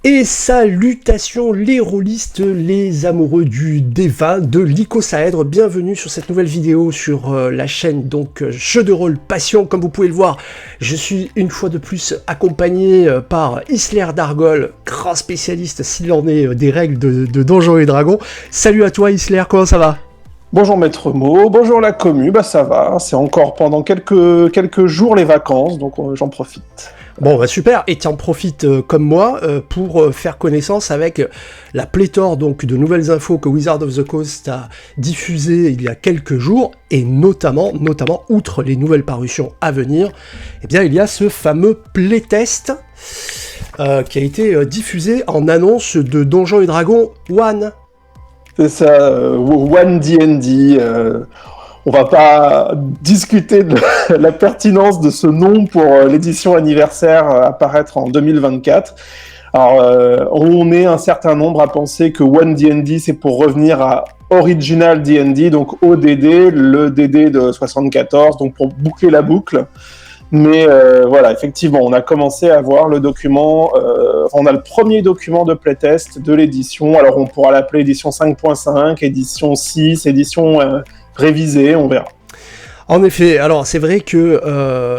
Et salutations les rôlistes, les amoureux du Deva, de l'Icosaèdre, bienvenue sur cette nouvelle vidéo sur la chaîne donc Jeux de rôle Passion. Comme vous pouvez le voir, je suis une fois de plus accompagné par Isler Dargol, grand spécialiste s'il en est des règles de Donjons et Dragons. Salut à toi Isler, comment ça va ? Bonjour Maître Mo, bonjour la commu, ça va, c'est encore pendant quelques jours les vacances, donc j'en profite. Bon bah super, et tu en profites comme moi pour faire connaissance avec la pléthore donc de nouvelles infos que Wizards of the Coast a diffusées il y a quelques jours, et notamment outre les nouvelles parutions à venir, eh bien il y a ce fameux playtest qui a été diffusé en annonce de Donjons et Dragons One. C'est ça, One D&D. On va pas discuter de la pertinence de ce nom pour l'édition anniversaire à paraître en 2024. Alors, on est un certain nombre à penser que One D&D, c'est pour revenir à Original D&D, donc ODD, le DD de 74, donc pour boucler la boucle. Mais voilà, effectivement, on a commencé à voir le document, on a le premier document de playtest de l'édition, alors on pourra l'appeler édition 5.5, édition 6, édition révisée, on verra. En effet, alors c'est vrai que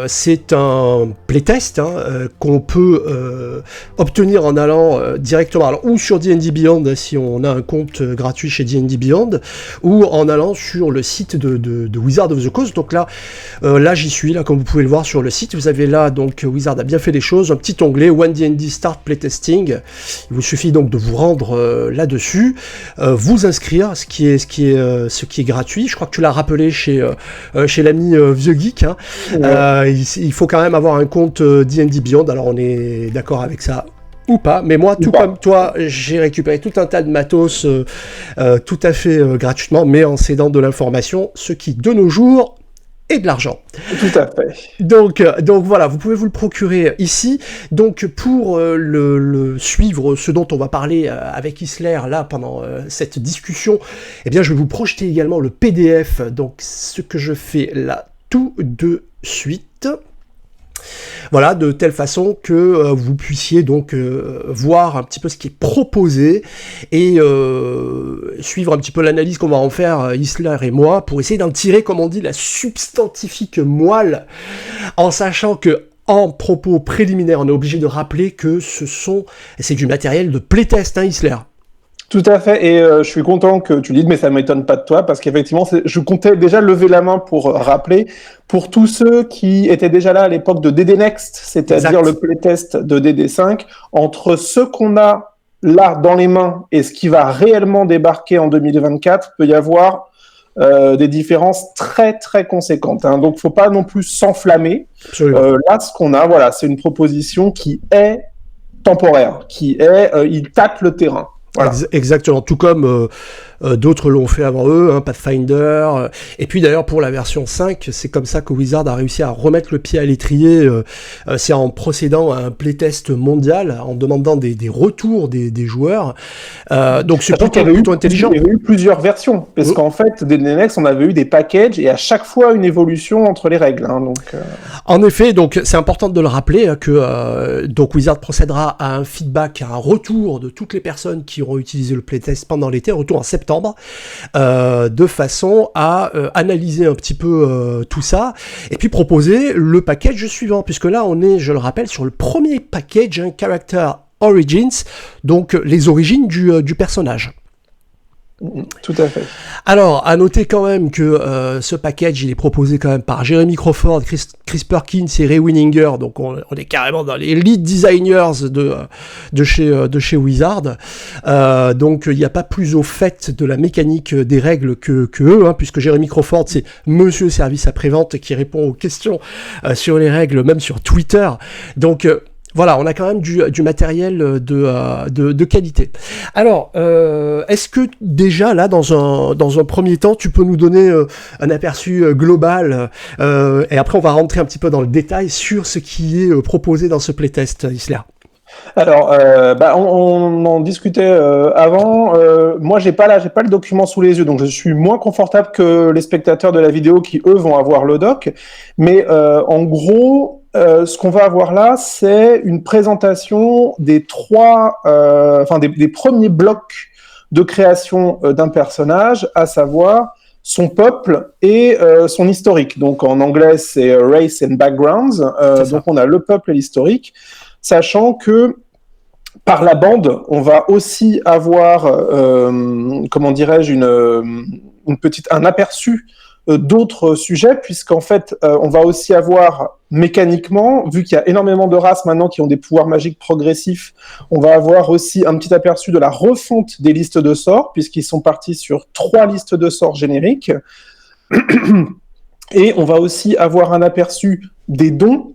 c'est un playtest qu'on peut obtenir en allant directement, alors, ou sur D&D Beyond si on a un compte gratuit chez D&D Beyond, ou en allant sur le site de Wizards of the Coast. Donc là j'y suis, là comme vous pouvez le voir sur le site, vous avez là, donc Wizard a bien fait les choses, un petit onglet One D&D Start Playtesting. Il vous suffit donc de vous rendre là-dessus, vous inscrire, ce qui est gratuit. Je crois que tu l'as rappelé chez l'ami Vieux Geek, hein. Ouais. Il faut quand même avoir un compte D&D Beyond, alors on est d'accord avec ça ou pas, mais moi, tout comme toi, j'ai récupéré tout un tas de matos tout à fait gratuitement, mais en cédant de l'information, ce qui, de nos jours, et de l'argent. Tout à fait. Donc voilà, vous pouvez vous le procurer ici. Donc pour le suivre, ce dont on va parler avec Isler là pendant cette discussion, eh bien je vais vous projeter également le PDF. Donc ce que je fais là tout de suite. Voilà, de telle façon que vous puissiez donc voir un petit peu ce qui est proposé et suivre un petit peu l'analyse qu'on va en faire, Isler et moi, pour essayer d'en tirer, comme on dit, la substantifique moelle, en sachant que en propos préliminaires, on est obligé de rappeler que c'est du matériel de playtest, hein, Isler. Tout à fait, et je suis content que tu le dises, mais ça ne m'étonne pas de toi, parce qu'effectivement, je comptais déjà lever la main pour rappeler, pour tous ceux qui étaient déjà là à l'époque de DD Next, c'est-à-dire le playtest de DD5, entre ce qu'on a là dans les mains et ce qui va réellement débarquer en 2024, peut y avoir des différences très très conséquentes, hein. Donc, il ne faut pas non plus s'enflammer. Là, ce qu'on a, voilà, c'est une proposition qui est temporaire, il tâte le terrain. Voilà. Exactement, tout comme d'autres l'ont fait avant eux, hein, Pathfinder, et puis d'ailleurs pour la version 5, c'est comme ça que Wizard a réussi à remettre le pied à l'étrier, c'est en procédant à un playtest mondial, en demandant des retours des joueurs, donc c'est plutôt intelligent. Il y avait eu plusieurs versions, parce qu'en fait, des Next, on avait eu des packages, et à chaque fois une évolution entre les règles. Hein, donc, En effet, donc c'est important de le rappeler, que donc Wizard procédera à un feedback, à un retour de toutes les personnes qui auront utilisé le playtest pendant l'été, retour en septembre, de façon à analyser un petit peu tout ça, et puis proposer le package suivant, puisque là on est, je le rappelle, sur le premier package, un Character Origins, donc les origines du personnage. Tout à fait. Alors, à noter quand même que ce package, il est proposé quand même par Jeremy Crawford, Chris Perkins et Ray Winninger, donc on est carrément dans les lead designers de chez Wizard. Donc, il n'y a pas plus au fait de la mécanique des règles que eux, hein, puisque Jeremy Crawford, c'est Monsieur Service après-vente qui répond aux questions sur les règles, même sur Twitter. Donc, voilà, on a quand même du matériel de qualité. Alors, est-ce que déjà, là, dans un premier temps, tu peux nous donner un aperçu global et après, on va rentrer un petit peu dans le détail sur ce qui est proposé dans ce playtest, Isler. Alors, on en discutait avant. Moi, j'ai pas le document sous les yeux, donc je suis moins confortable que les spectateurs de la vidéo qui, eux, vont avoir le doc. Mais en gros, ce qu'on va avoir là, c'est une présentation des des premiers blocs de création d'un personnage, à savoir son peuple et son historique. Donc en anglais, c'est Race and Backgrounds. Donc on a le peuple et l'historique, sachant que par la bande, on va aussi avoir, comment dirais-je, un aperçu d'autres sujets, puisqu'en fait, on va aussi avoir mécaniquement, vu qu'il y a énormément de races maintenant qui ont des pouvoirs magiques progressifs, on va avoir aussi un petit aperçu de la refonte des listes de sorts, puisqu'ils sont partis sur 3 listes de sorts génériques. Et on va aussi avoir un aperçu des dons,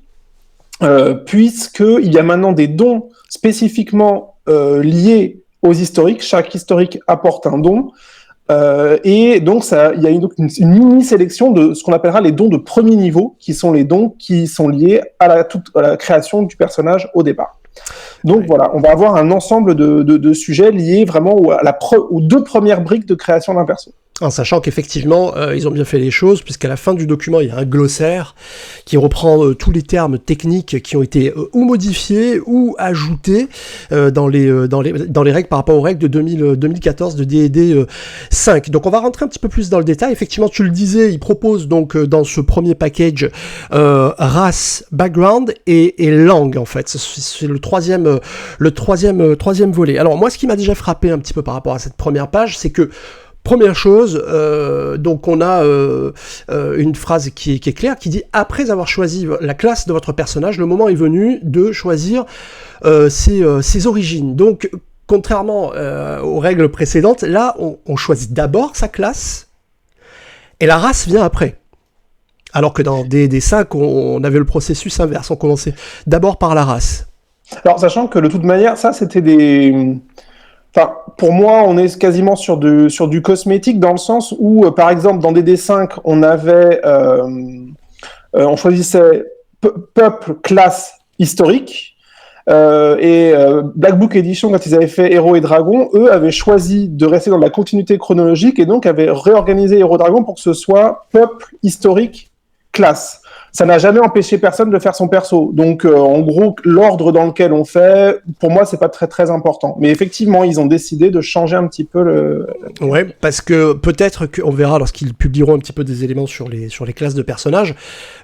puisqu'il y a maintenant des dons spécifiquement liés aux historiques. Chaque historique apporte un don. Et donc, il y a une mini-sélection de ce qu'on appellera les dons de premier niveau, qui sont les dons qui sont liés à la création du personnage au départ. Donc voilà, on va avoir un ensemble de sujets liés vraiment aux 2 premières briques de création d'un perso. En sachant qu'effectivement, ils ont bien fait les choses, puisqu'à la fin du document, il y a un glossaire qui reprend tous les termes techniques qui ont été ou modifiés ou ajoutés dans les règles par rapport aux règles de 2014 de D&D 5. Donc on va rentrer un petit peu plus dans le détail. Effectivement, tu le disais, ils proposent donc dans ce premier package race, background et langue, en fait. C'est le troisième volet. Alors moi, ce qui m'a déjà frappé un petit peu par rapport à cette première page, c'est que première chose, donc on a une phrase qui est claire, qui dit « Après avoir choisi la classe de votre personnage, le moment est venu de choisir ses origines. » Donc, contrairement aux règles précédentes, là, on choisit d'abord sa classe, et la race vient après. Alors que dans D&D5, on avait le processus inverse, on commençait d'abord par la race. Alors, sachant que de toute manière, ça, c'était des... Enfin, pour moi, on est quasiment sur du cosmétique dans le sens où, par exemple, dans DD5, on choisissait peuple, classe, historique. Black Book Edition, quand ils avaient fait Héros et Dragons, eux avaient choisi de rester dans la continuité chronologique et donc avaient réorganisé Héros et Dragons pour que ce soit peuple, historique, classe. Ça n'a jamais empêché personne de faire son perso. Donc, en gros, l'ordre dans lequel on fait, pour moi, c'est pas très très important. Mais effectivement, ils ont décidé de changer un petit peu le... Ouais, parce que peut-être qu'on verra lorsqu'ils publieront un petit peu des éléments sur les classes de personnages,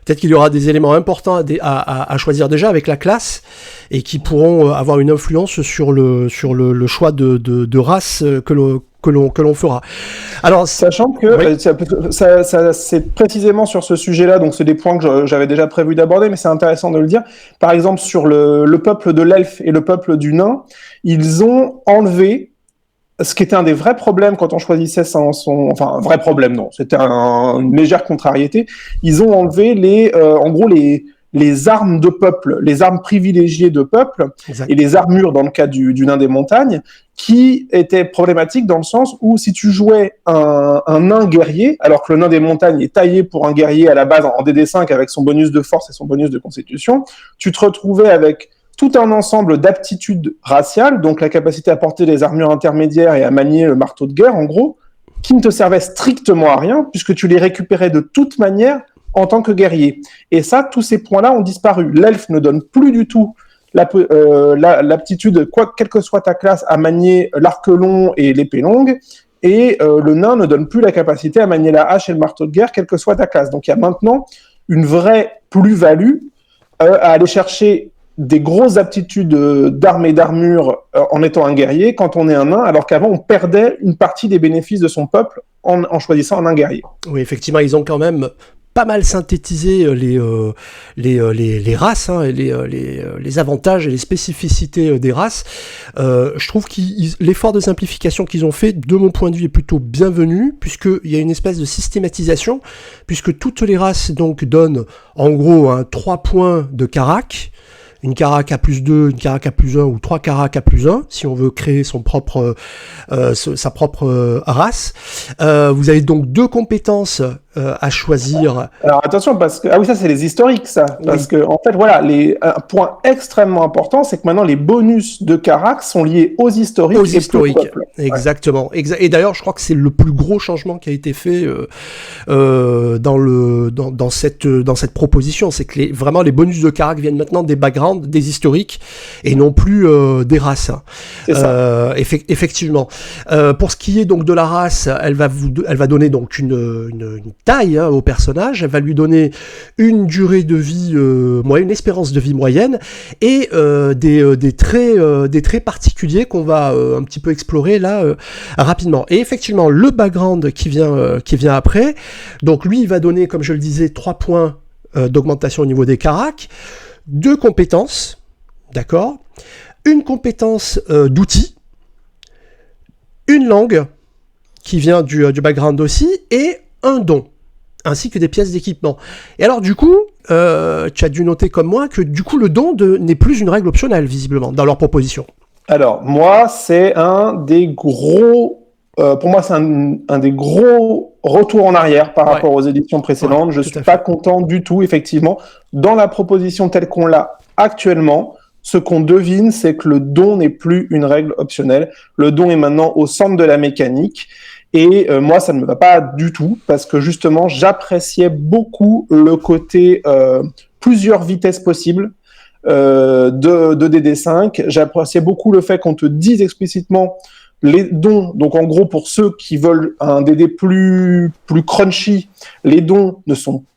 peut-être qu'il y aura des éléments importants à choisir déjà avec la classe et qui pourront avoir une influence sur le choix de race que l'on fera. Alors, sachant que oui. C'est précisément sur ce sujet-là, donc c'est des points que j'avais déjà prévu d'aborder, mais c'est intéressant de le dire. Par exemple, sur le peuple de l'elfe et le peuple du nain, ils ont enlevé ce qui était un des vrais problèmes quand on choisissait enfin, un vrai problème, non, c'était une légère contrariété. Ils ont enlevé les armes de peuple, les armes privilégiées de peuple, exact. Et les armures dans le cas du nain des montagnes, qui étaient problématiques dans le sens où si tu jouais un nain guerrier, alors que le nain des montagnes est taillé pour un guerrier à la base en DD5 avec son bonus de force et son bonus de constitution, tu te retrouvais avec tout un ensemble d'aptitudes raciales, donc la capacité à porter des armures intermédiaires et à manier le marteau de guerre, en gros, qui ne te servaient strictement à rien, puisque tu les récupérais de toute manière en tant que guerrier. Et ça, tous ces points-là ont disparu. L'elfe ne donne plus du tout l'aptitude, quelle que soit ta classe, à manier l'arc long et l'épée longue, et le nain ne donne plus la capacité à manier la hache et le marteau de guerre, quelle que soit ta classe. Donc il y a maintenant une vraie plus-value à aller chercher des grosses aptitudes d'armes et d'armure en étant un guerrier quand on est un nain, alors qu'avant on perdait une partie des bénéfices de son peuple en choisissant un guerrier. Oui, effectivement, ils ont quand même pas mal synthétisé les races, hein, et les avantages et les spécificités des races. Je trouve que l'effort de simplification qu'ils ont fait, de mon point de vue, est plutôt bienvenu, puisqu'il y a une espèce de systématisation, puisque toutes les races donc donnent en gros 3 points de carac, une carac à plus 2, une carac à plus 1 ou 3 carac à plus 1, si on veut créer sa propre race. Vous avez donc 2 compétences à choisir. Alors attention, parce que... Ah oui, ça c'est les historiques, ça. Parce que, en fait, voilà, un point extrêmement important, c'est que maintenant les bonus de Carax sont liés aux historiques. Aux historiques, exactement. Et d'ailleurs, je crois que c'est le plus gros changement qui a été fait dans cette proposition. C'est que vraiment les bonus de Carax viennent maintenant des backgrounds, des historiques, et non plus des races. C'est ça. Effectivement. Pour ce qui est donc de la race, elle va donner donc une taille au personnage, elle va lui donner une durée de vie moyenne, une espérance de vie moyenne, et des traits particuliers qu'on va un petit peu explorer là rapidement. Et effectivement, le background qui vient après, donc lui il va donner, comme je le disais, 3 points d'augmentation au niveau des caracs, 2 compétences, d'accord, une compétence d'outil, une langue qui vient du background aussi, et un don, ainsi que des pièces d'équipement. Et alors du coup, tu as dû noter comme moi que du coup le don n'est plus une règle optionnelle visiblement dans leur proposition. Alors moi c'est un des gros, pour moi c'est un des gros retours en arrière par rapport aux éditions précédentes. Je suis pas content du tout, effectivement. Dans la proposition telle qu'on l'a actuellement, ce qu'on devine, c'est que le don n'est plus une règle optionnelle. Le don est maintenant au centre de la mécanique. Et moi, ça ne me va pas du tout, parce que justement, j'appréciais beaucoup le côté plusieurs vitesses possibles de DD5. J'appréciais beaucoup le fait qu'on te dise explicitement les dons. Donc en gros, pour ceux qui veulent un DD plus crunchy, les dons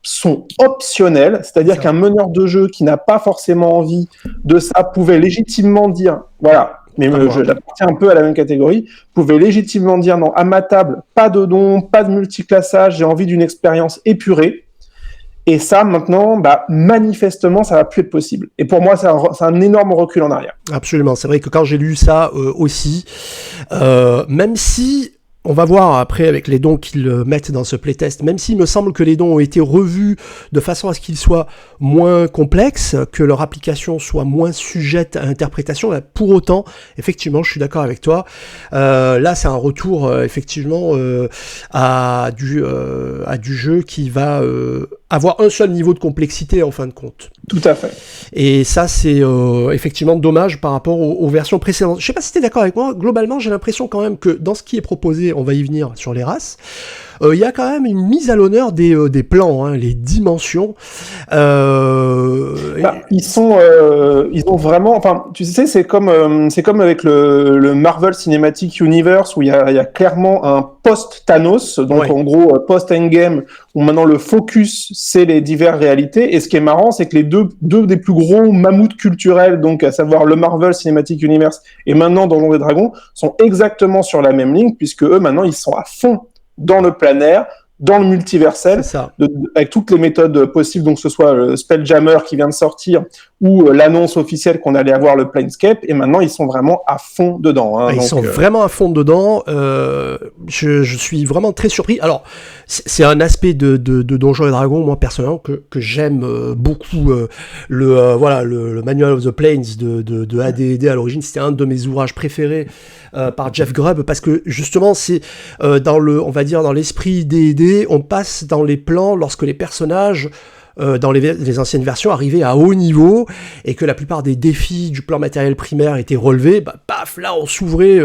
sont optionnels, c'est-à-dire qu'un meneur de jeu qui n'a pas forcément envie de ça pouvait légitimement dire, voilà, mais j'appartiens un peu à la même catégorie, pouvait légitimement dire non, à ma table, pas de dons, pas de multiclassage, j'ai envie d'une expérience épurée. Et ça, maintenant, manifestement, ça va plus être possible. Et pour moi, c'est un énorme recul en arrière. Absolument. C'est vrai que quand j'ai lu ça aussi, même si... On va voir après avec les dons qu'ils mettent dans ce playtest, même s'il me semble que les dons ont été revus de façon à ce qu'ils soient moins complexes, que leur application soit moins sujette à interprétation, pour autant, effectivement, je suis d'accord avec toi, là c'est un retour effectivement à du jeu qui va avoir un seul niveau de complexité en fin de compte. Tout à fait. Et ça c'est effectivement dommage par rapport aux versions précédentes. Je sais pas si t'es d'accord avec moi, globalement j'ai l'impression quand même que dans ce qui est proposé, on va y venir sur les races, il y a quand même une mise à l'honneur des plans, les dimensions. Ils ont vraiment, enfin, tu sais, c'est comme avec le Marvel Cinematic Universe où il y a clairement un post-Thanos, donc en gros post-Endgame, où maintenant le focus c'est les diverses réalités. Et ce qui est marrant, c'est que les deux des plus gros mammouths culturels, donc à savoir le Marvel Cinematic Universe et maintenant Donjons et Dragons, sont exactement sur la même ligne, puisque eux maintenant ils sont à fond dans le planaire, dans le multiversel, avec toutes les méthodes possibles, donc que ce soit le Spelljammer qui vient de sortir ou l'annonce officielle qu'on allait avoir le Planescape, et maintenant ils sont vraiment à fond dedans. Ils sont vraiment à fond dedans. Je suis vraiment très surpris. Alors, c'est un aspect de Donjons et Dragons, moi personnellement, que j'aime beaucoup. Le Manual of the Planes de AD&D à l'origine, c'était un de mes ouvrages préférés par Jeff Grubb, parce que justement, c'est on va dire dans l'esprit D&D, on passe dans les plans lorsque les personnages dans les anciennes versions arrivaient à haut niveau et que la plupart des défis du plan matériel primaire étaient relevés, paf, là on s'ouvrait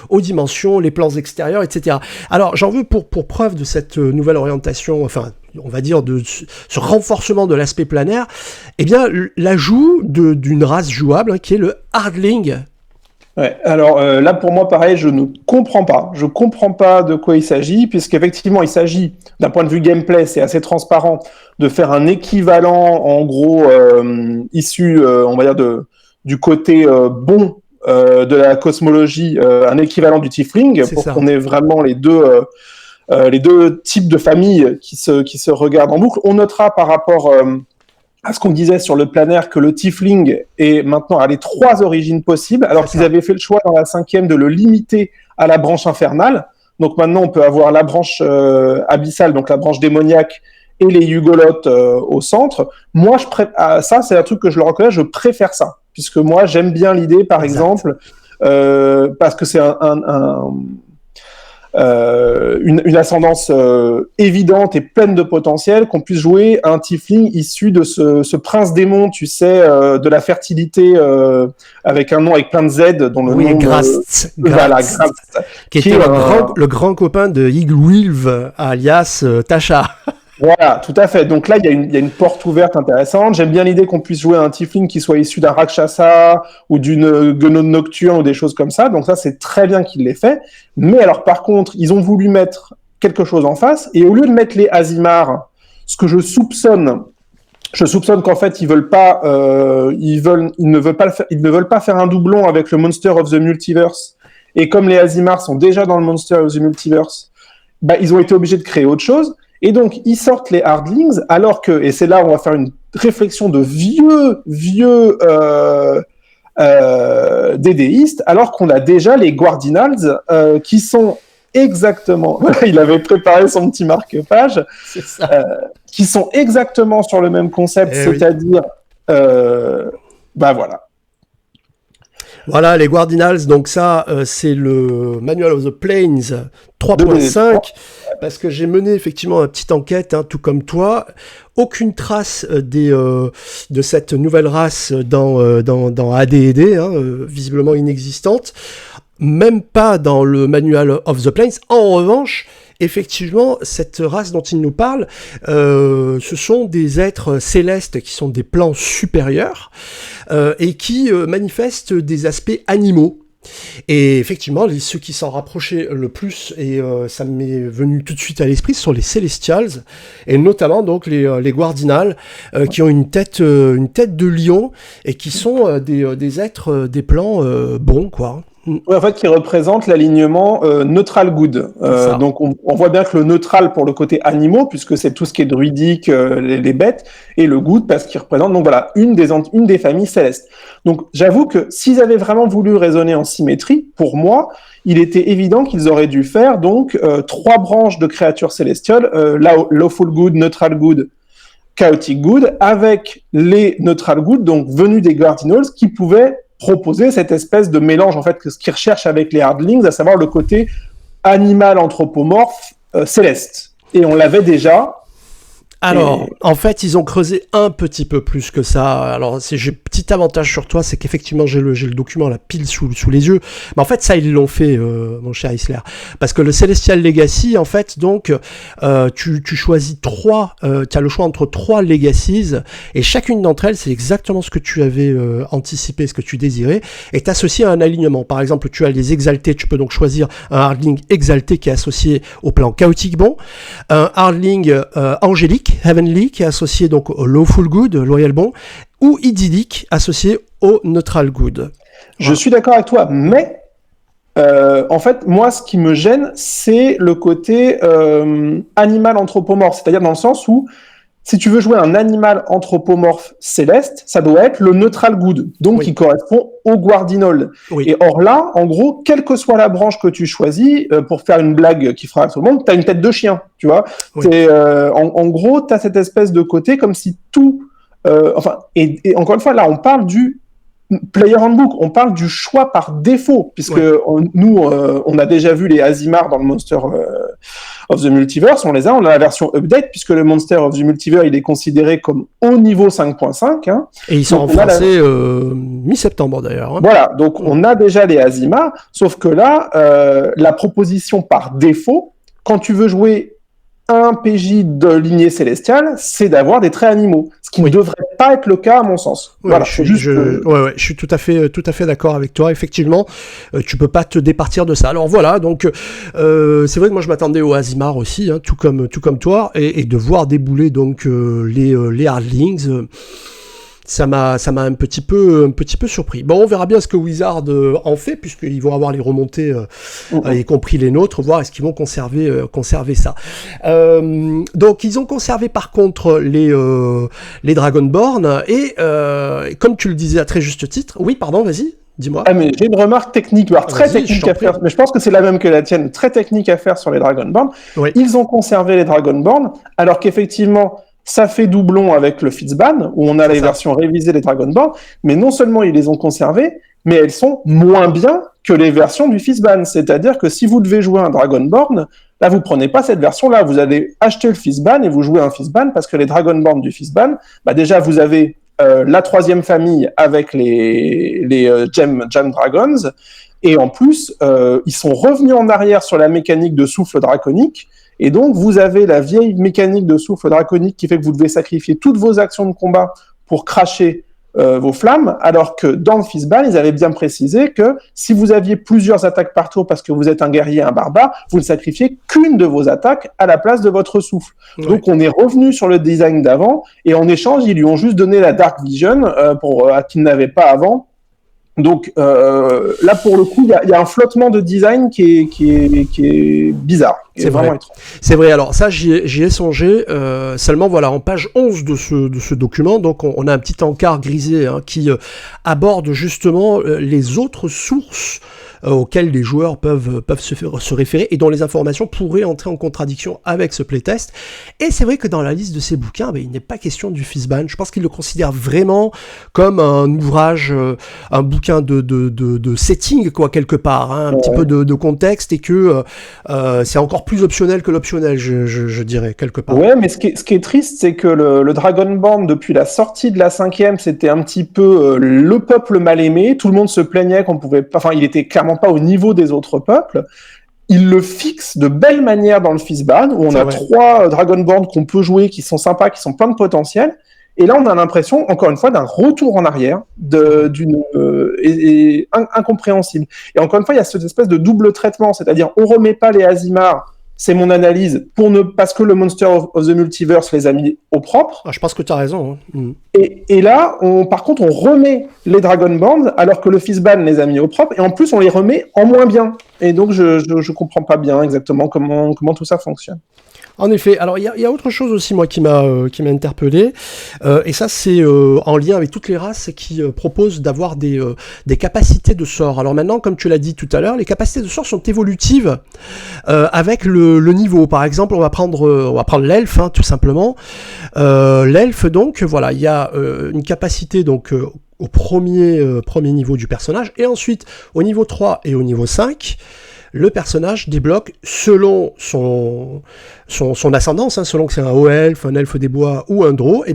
aux dimensions, les plans extérieurs, etc. Alors j'en veux pour preuve de cette nouvelle orientation, enfin on va dire de ce renforcement de l'aspect planaire, eh bien l'ajout d'une race jouable qui est le Hardling. Ouais, alors là pour moi pareil, je ne comprends pas. Je comprends pas de quoi il s'agit, puisqu'effectivement il s'agit, d'un point de vue gameplay, c'est assez transparent, de faire un équivalent en gros issu, on va dire, du côté bon de la cosmologie, un équivalent du Tiefling, pour qu'on ait vraiment les deux types de familles qui se regardent en boucle. On notera par rapport à ce qu'on disait sur le planaire que le Tiefling est maintenant à les 3 origines possibles, alors qu'ils avaient fait le choix dans la 5e de le limiter à la branche infernale. Donc maintenant, on peut avoir la branche abyssale, donc la branche démoniaque, et les Yugoloths au centre. Moi, ça, c'est un truc que je le reconnais, je préfère ça, puisque moi, j'aime bien l'idée, par exemple, parce que c'est une ascendance évidente et pleine de potentiel, qu'on puisse jouer un tiefling issu de ce prince démon, tu sais, de la fertilité, avec un nom avec plein de Z, dont le nom... Grast, voilà, Grast, qui était le grand copain de Eagle-Wilv, alias Tasha. Voilà, tout à fait. Donc là, il y a une porte ouverte intéressante. J'aime bien l'idée qu'on puisse jouer un tiefling qui soit issu d'un Rakshasa ou d'une Gnome nocturne ou des choses comme ça. Donc ça, c'est très bien qu'il l'ait fait. Mais alors, par contre, ils ont voulu mettre quelque chose en face. Et au lieu de mettre les Aasimar, ce que je soupçonne qu'en fait, ils ne veulent pas faire un doublon avec le Monster of the Multiverse. Et comme les Aasimar sont déjà dans le Monster of the Multiverse, bah, ils ont été obligés de créer autre chose. Et donc, ils sortent les Hardlings, alors que, et c'est là où on va faire une réflexion de vieux DDistes, alors qu'on a déjà les Guardinals, qui sont exactement, il avait préparé son petit marque-page, qui sont exactement sur le même concept, c'est-à-dire, bah voilà. Voilà, les Guardinals, donc ça, c'est le Manual of the Planes 3.5, parce que j'ai mené effectivement une petite enquête, hein, tout comme toi. Aucune trace de cette nouvelle race dans AD&D, hein, visiblement inexistante. Même pas dans le Manual of the Planes. En revanche, effectivement, cette race dont il nous parle, ce sont des êtres célestes qui sont des plans supérieurs et qui manifestent des aspects animaux. Et effectivement, ceux qui s'en rapprochaient le plus, et ça m'est venu tout de suite à l'esprit, ce sont les Celestials, et notamment donc les Guardinals, qui ont une tête de lion, et qui sont des êtres, des plans bons, quoi. Ouais, en fait, qui représente l'alignement neutral good. Donc, on voit bien que le neutral pour le côté animaux, puisque c'est tout ce qui est druidique, les bêtes, et le good parce qu'il représente donc voilà une des familles célestes. Donc, j'avoue que s'ils avaient vraiment voulu raisonner en symétrie, pour moi, il était évident qu'ils auraient dû faire donc 3 branches de créatures célestiales, lawful good, neutral good, chaotic good, avec les neutral good, donc venus des Guardians, qui pouvaient proposer cette espèce de mélange, en fait, ce qu'ils recherchent avec les Hardlings, à savoir le côté animal anthropomorphe céleste. Et on l'avait déjà. Alors, en fait, ils ont creusé un petit peu plus que ça. Alors, j'ai petit avantage sur toi, c'est qu'effectivement, j'ai le document, la pile sous les yeux. Mais en fait, ça, ils l'ont fait, mon cher Isler. Parce que le Celestial Legacy, en fait, donc, tu choisis 3, tu as le choix entre 3 Legacies, et chacune d'entre elles, c'est exactement ce que tu avais anticipé, ce que tu désirais, est associé à un alignement. Par exemple, tu as les exaltés, tu peux donc choisir un Hardling exalté qui est associé au plan chaotique bon, un Hardling angélique, Heavenly, qui est associé donc au Lawful Good, Loyal Bon, ou idyllique, associé au Neutral Good. Je suis d'accord avec toi, mais en fait, moi, ce qui me gêne, c'est le côté animal anthropomorphe, c'est-à-dire dans le sens où si tu veux jouer un animal anthropomorphe céleste, ça doit être le neutral good, donc qui correspond au Guardinol. Et or là, en gros, quelle que soit la branche que tu choisis, pour faire une blague qui fera à tout le monde, t'as une tête de chien, tu vois. En gros, t'as cette espèce de côté comme si tout... et encore une fois, là, on parle du Player Handbook, on parle du choix par défaut, puisque nous, on a déjà vu les Aasimar dans le Monster of the Multiverse, on a la version update, puisque le Monster of the Multiverse, il est considéré comme haut niveau 5.5. Hein. Et ils sont en français mi-septembre d'ailleurs. Hein. Voilà, donc on a déjà les Aasimar, sauf que là, la proposition par défaut, quand tu veux jouer un PJ de lignée célestiale, c'est d'avoir des traits animaux, ce qui ne devrait pas être le cas à mon sens. Voilà, je suis tout à fait d'accord avec toi. Effectivement, tu peux pas te départir de ça. Alors voilà, donc c'est vrai que moi je m'attendais au Aasimar aussi, hein, tout comme toi, et de voir débouler donc les Hardlings. Ça m'a un petit peu surpris. Bon, on verra bien ce que Wizard en fait, puisqu'ils vont avoir les remontées, y compris les nôtres, voir est-ce qu'ils vont conserver ça. Donc, ils ont conservé par contre les Dragonborn, et comme tu le disais à très juste titre, oui, pardon, vas-y. Dis-moi. Ah, mais j'ai une remarque technique, très technique à faire, mais je pense que c'est la même que la tienne, très technique à faire sur les Dragonborn. Oui. Ils ont conservé les Dragonborn, alors qu'effectivement, ça fait doublon avec le Fitzban, où on a les versions révisées des Dragonborn, mais non seulement ils les ont conservés, mais elles sont moins bien que les versions du Fistban. C'est-à-dire que si vous devez jouer un Dragonborn, là, vous prenez pas cette version-là. Vous allez acheter le Fistban et vous jouez un Fistban parce que les Dragonborn du Fistban, déjà, vous avez la troisième famille avec les Gem Dragons. Et en plus, ils sont revenus en arrière sur la mécanique de souffle draconique. Et donc, vous avez la vieille mécanique de souffle draconique qui fait que vous devez sacrifier toutes vos actions de combat pour cracher vos flammes, alors que dans le Fistban, ils avaient bien précisé que si vous aviez plusieurs attaques par tour parce que vous êtes un guerrier, un barbare, vous ne sacrifiez qu'une de vos attaques à la place de votre souffle. Ouais. Donc, on est revenu sur le design d'avant, et en échange, ils lui ont juste donné la Dark Vision qu'il n'avait pas avant. Donc là, pour le coup, il y a un flottement de design qui est bizarre. C'est vrai. C'est vrai. Alors ça, j'y ai songé. Seulement, voilà, en page 11 de ce document, donc on a un petit encart grisé qui aborde justement les autres sources auxquelles les joueurs peuvent se référer et dont les informations pourraient entrer en contradiction avec ce playtest. Et c'est vrai que dans la liste de ces bouquins, il n'est pas question du Fistban. Je pense qu'ils le considèrent vraiment comme un ouvrage, un bouquin de setting, quoi, quelque part, un petit peu de contexte, et que c'est encore plus optionnel que l'optionnel, je dirais, quelque part. Ouais, mais ce qui est triste, c'est que le Dragonborn, depuis la sortie de la 5e, c'était un petit peu le peuple mal aimé. Tout le monde se plaignait qu'on pouvait pas, enfin, il était clairement pas au niveau des autres peuples. Il le fixe de belle manière dans le Fistban, où on a 3 Dragonborn qu'on peut jouer, qui sont sympas, qui sont plein de potentiel. Et là, on a l'impression, encore une fois, d'un retour en arrière, incompréhensible. Et encore une fois, il y a cette espèce de double traitement, c'est-à-dire, on remet pas les Aasimar, c'est mon analyse, parce que le Monster of the Multiverse les a mis au propre. Ah, je pense que tu as raison. Hein. Et là, par contre, on remet les Dragonborn, alors que le Fistban les a mis au propre, et en plus, on les remet en moins bien. Et donc, je comprends pas bien exactement comment tout ça fonctionne. En effet, alors il y a autre chose aussi, moi, qui m'a interpellé, et ça c'est en lien avec toutes les races qui proposent d'avoir des capacités de sort. Alors maintenant, comme tu l'as dit tout à l'heure, les capacités de sort sont évolutives avec le niveau. Par exemple, on va prendre l'elfe, tout simplement. L'elfe, donc, voilà, il y a une capacité donc au premier niveau du personnage, et ensuite au niveau 3 et au niveau 5. Le personnage débloque selon son ascendance, selon que c'est un haut elfe, un elfe des bois ou un drow,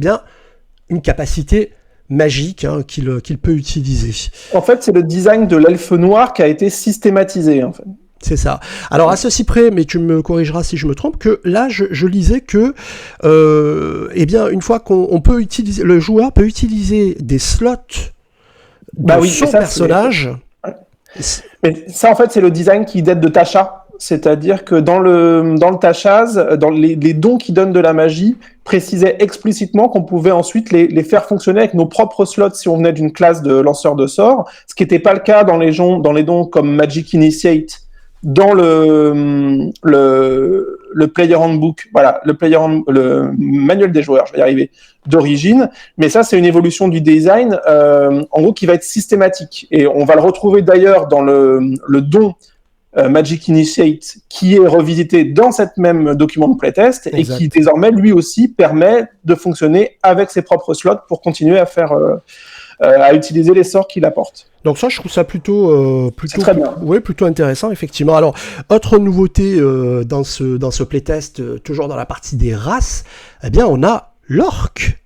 une capacité magique qu'il peut utiliser. En fait, c'est le design de l'elfe noir qui a été systématisé, en fait. C'est ça. Alors à ceci près, mais tu me corrigeras si je me trompe, que là je lisais que une fois qu'on peut utiliser, le joueur peut utiliser des slots de son personnage. Mais ça, en fait, c'est le design qui date de Tasha. C'est-à-dire que dans le Tashaz, dans les dons qui donnent de la magie, précisaient explicitement qu'on pouvait ensuite les faire fonctionner avec nos propres slots si on venait d'une classe de lanceur de sorts, ce qui n'était pas le cas dans les dons comme Magic Initiate, dans le Player Handbook, voilà, le manuel des joueurs, je vais y arriver, d'origine. Mais ça, c'est une évolution du design, en gros, qui va être systématique. Et on va le retrouver d'ailleurs dans le don Magic Initiate, qui est revisité dans cette même document de playtest, et qui désormais, lui aussi, permet de fonctionner avec ses propres slots pour continuer à faire... à utiliser les sorts qu'il apporte. Donc ça, je trouve ça plutôt très bien. Ouais, plutôt intéressant, effectivement. Alors, autre nouveauté dans ce playtest, toujours dans la partie des races, on a l'orc.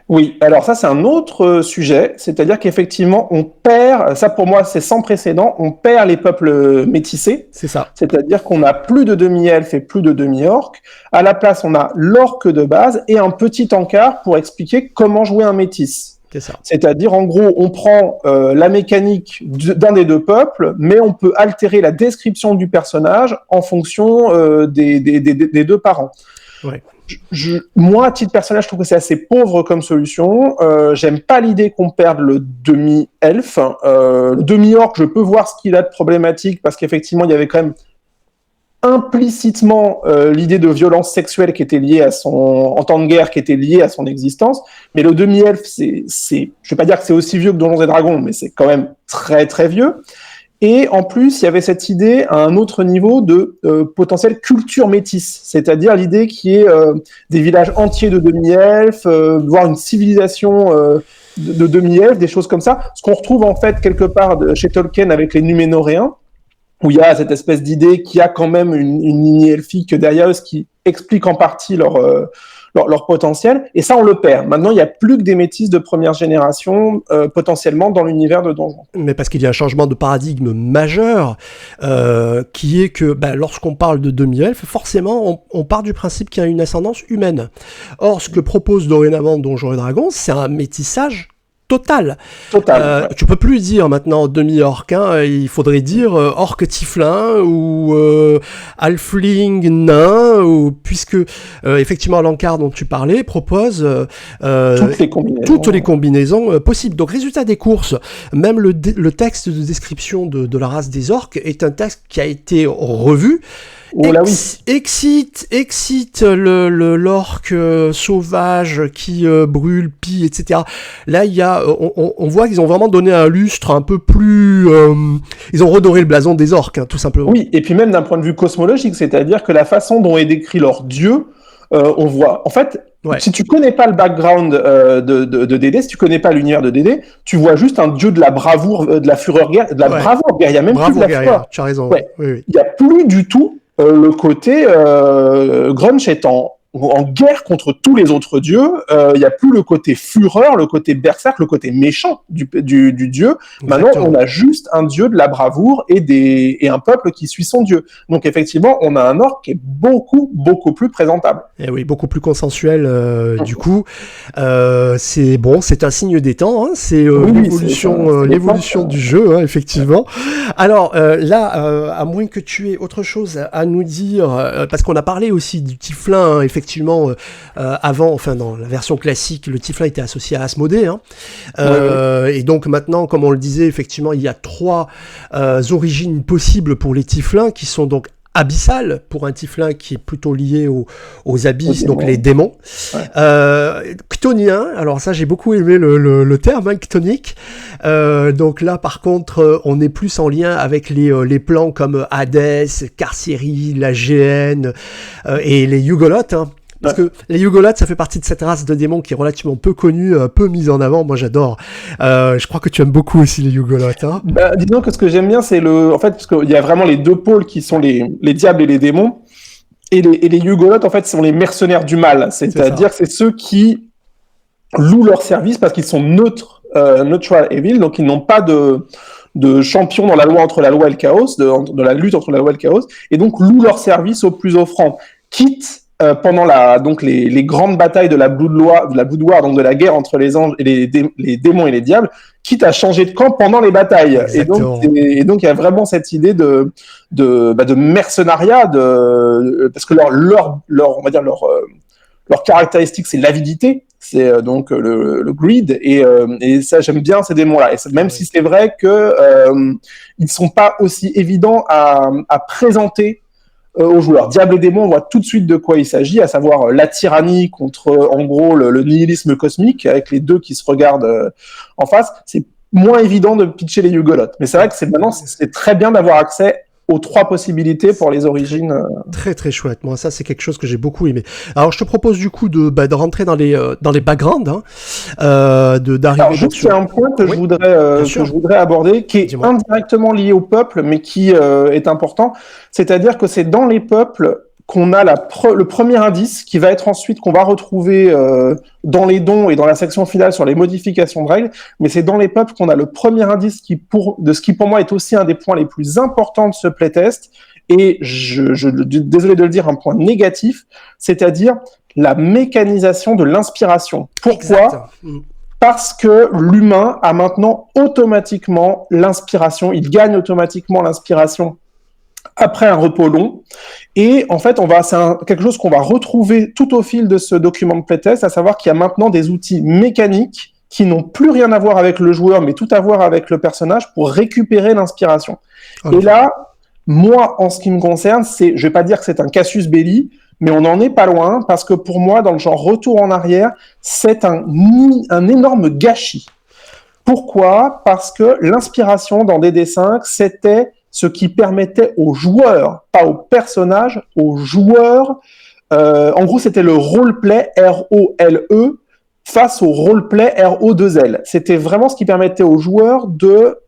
Oui, alors ça c'est un autre sujet, c'est-à-dire qu'effectivement on perd, ça pour moi c'est sans précédent, on perd les peuples métissés. C'est ça. C'est-à-dire qu'on a plus de demi-elfes et plus de demi-orcs. À la place, on a l'orc de base et un petit encart pour expliquer comment jouer un métis. C'est ça. C'est-à-dire, en gros, on prend la mécanique d'un des deux peuples, mais on peut altérer la description du personnage en fonction des deux parents. Ouais. Moi, à titre personnel, je trouve que c'est assez pauvre comme solution. J'aime pas l'idée qu'on perde le demi-elfe. Le demi-orc, je peux voir ce qu'il a de problématique, parce qu'effectivement, il y avait quand même implicitement l'idée de violence sexuelle qui était liée en temps de guerre, qui était liée à son existence. Mais le demi-elfe, je vais pas dire que c'est aussi vieux que Donjons et Dragons, mais c'est quand même très très vieux. Et en plus, il y avait cette idée à un autre niveau de potentielle culture métisse, c'est-à-dire l'idée qui est des villages entiers de demi-elfes, voire une civilisation de demi-elfes, des choses comme ça. Ce qu'on retrouve en fait quelque part chez Tolkien avec les Numénoréens, où il y a cette espèce d'idée qu'il y a quand même une lignée elfique derrière eux, ce qui explique en partie leur potentiel. Et ça, on le perd. Maintenant, il n'y a plus que des métis de première génération potentiellement dans l'univers de Donjons. Mais parce qu'il y a un changement de paradigme majeur, qui est que lorsqu'on parle de demi-elfe, forcément, on part du principe qu'il y a une ascendance humaine. Or, ce que propose dorénavant Donjons et Dragons, c'est un métissage total. Ouais. Tu peux plus dire maintenant demi-orc, il faudrait dire orc tieflin ou halfling nain, puisque effectivement l'encart dont tu parlais propose toutes les combinaisons possibles. Donc résultat des courses, même le texte de description de la race des orques est un texte qui a été revu. Oh là oui. Excite l'orque sauvage qui brûle, pille, etc. Là, il y a, on voit qu'ils ont vraiment donné un lustre un peu plus, ils ont redoré le blason des orques, tout simplement. Oui, et puis même d'un point de vue cosmologique, c'est-à-dire que la façon dont est décrit leur dieu, on voit, en fait, si tu connais pas le background de Dédé, si tu connais pas l'univers de Dédé, tu vois juste un dieu de la bravoure, de la fureur guerre, de la bravoure guerre. Il y a même plus de la fureur. Tu as raison. Ouais. Oui. Il y a plus du tout le côté Grunch étant en guerre contre tous les autres dieux. Il y a plus le côté fureur, le côté berserk, le côté méchant du dieu. Exactement. Maintenant, on a juste un dieu de la bravoure et un peuple qui suit son dieu. Donc effectivement, on a un orc qui est beaucoup plus présentable. Et oui, beaucoup plus consensuel. Du coup, c'est un signe des temps. C'est l'évolution du jeu, effectivement. Alors là, à moins que tu aies autre chose à nous dire, parce qu'on a parlé aussi du Tieflin, effectivement, avant, dans la version classique, le Tieflin était associé à Asmodée. Et donc maintenant, comme on le disait, effectivement, il y a 3 origines possibles pour les Tieflins, qui sont donc abyssal pour un Tieflin qui est plutôt lié aux abysses, donc les démons. Chtonien, alors ça j'ai beaucoup aimé le terme, chthonique. Donc là par contre on est plus en lien avec les plans comme Hadès, Carcérie, la GN et les Yugoloths. Parce que les Yugoloths, ça fait partie de cette race de démons qui est relativement peu connue, peu mise en avant. Moi, j'adore. Je crois que tu aimes beaucoup aussi les Yugoloths. Disons que ce que j'aime bien, c'est parce qu'il y a vraiment les 2 pôles qui sont les diables et les démons. Et les Yugoloths, en fait, sont les mercenaires du mal. C'est-à-dire que c'est ceux qui louent leur service parce qu'ils sont neutral evil, donc ils n'ont pas de champion dans la loi entre la loi et le chaos, de la lutte entre la loi et le chaos, et donc louent leur service au plus offrant. Quitte pendant les grandes batailles de la Blood War, donc de la guerre entre les anges et les démons et les diables, quitte à changer de camp pendant les batailles. Et donc il y a vraiment cette idée de mercenariat, parce que leur caractéristique, c'est l'avidité, c'est donc le greed, et ça j'aime bien ces démons-là. Et même si c'est vrai que ils sont pas aussi évidents à présenter aux joueurs. Diable et démon, on voit tout de suite de quoi il s'agit, à savoir la tyrannie contre, en gros, le nihilisme cosmique, avec les 2 qui se regardent en face. C'est moins évident de pitcher les Yugoloths. Mais c'est vrai que c'est très bien d'avoir accès aux 3 possibilités pour les origines. Très très chouette. Moi, ça c'est quelque chose que j'ai beaucoup aimé. Alors, je te propose du coup de rentrer dans les backgrounds, d'arriver. Alors, juste il y a un point que je voudrais aborder, qui est indirectement lié au peuple, mais qui est important. C'est-à-dire que c'est dans les peuples qu'on a le premier indice qui va être ensuite qu'on va retrouver dans les dons et dans la section finale sur les modifications de règles, mais c'est dans les peuples qu'on a le premier indice de ce qui pour moi est aussi un des points les plus importants de ce playtest, et désolé de le dire, un point négatif, c'est-à-dire la mécanisation de l'inspiration. Pourquoi ? Parce que l'humain a maintenant automatiquement l'inspiration, il gagne automatiquement l'inspiration après un repos long, et en fait c'est quelque chose qu'on va retrouver tout au fil de ce document de playtest, à savoir qu'il y a maintenant des outils mécaniques qui n'ont plus rien à voir avec le joueur, mais tout à voir avec le personnage pour récupérer l'inspiration. Et là, moi, en ce qui me concerne, je vais pas dire que c'est un casus belli, mais on n'en est pas loin, parce que pour moi, dans le genre retour en arrière, c'est un énorme gâchis. Pourquoi ? Parce que l'inspiration dans DD5, c'était ce qui permettait aux joueurs, pas aux personnages, aux joueurs, en gros c'était le roleplay, R-O-L-E, face au roleplay RO2L. C'était vraiment ce qui permettait aux joueurs de,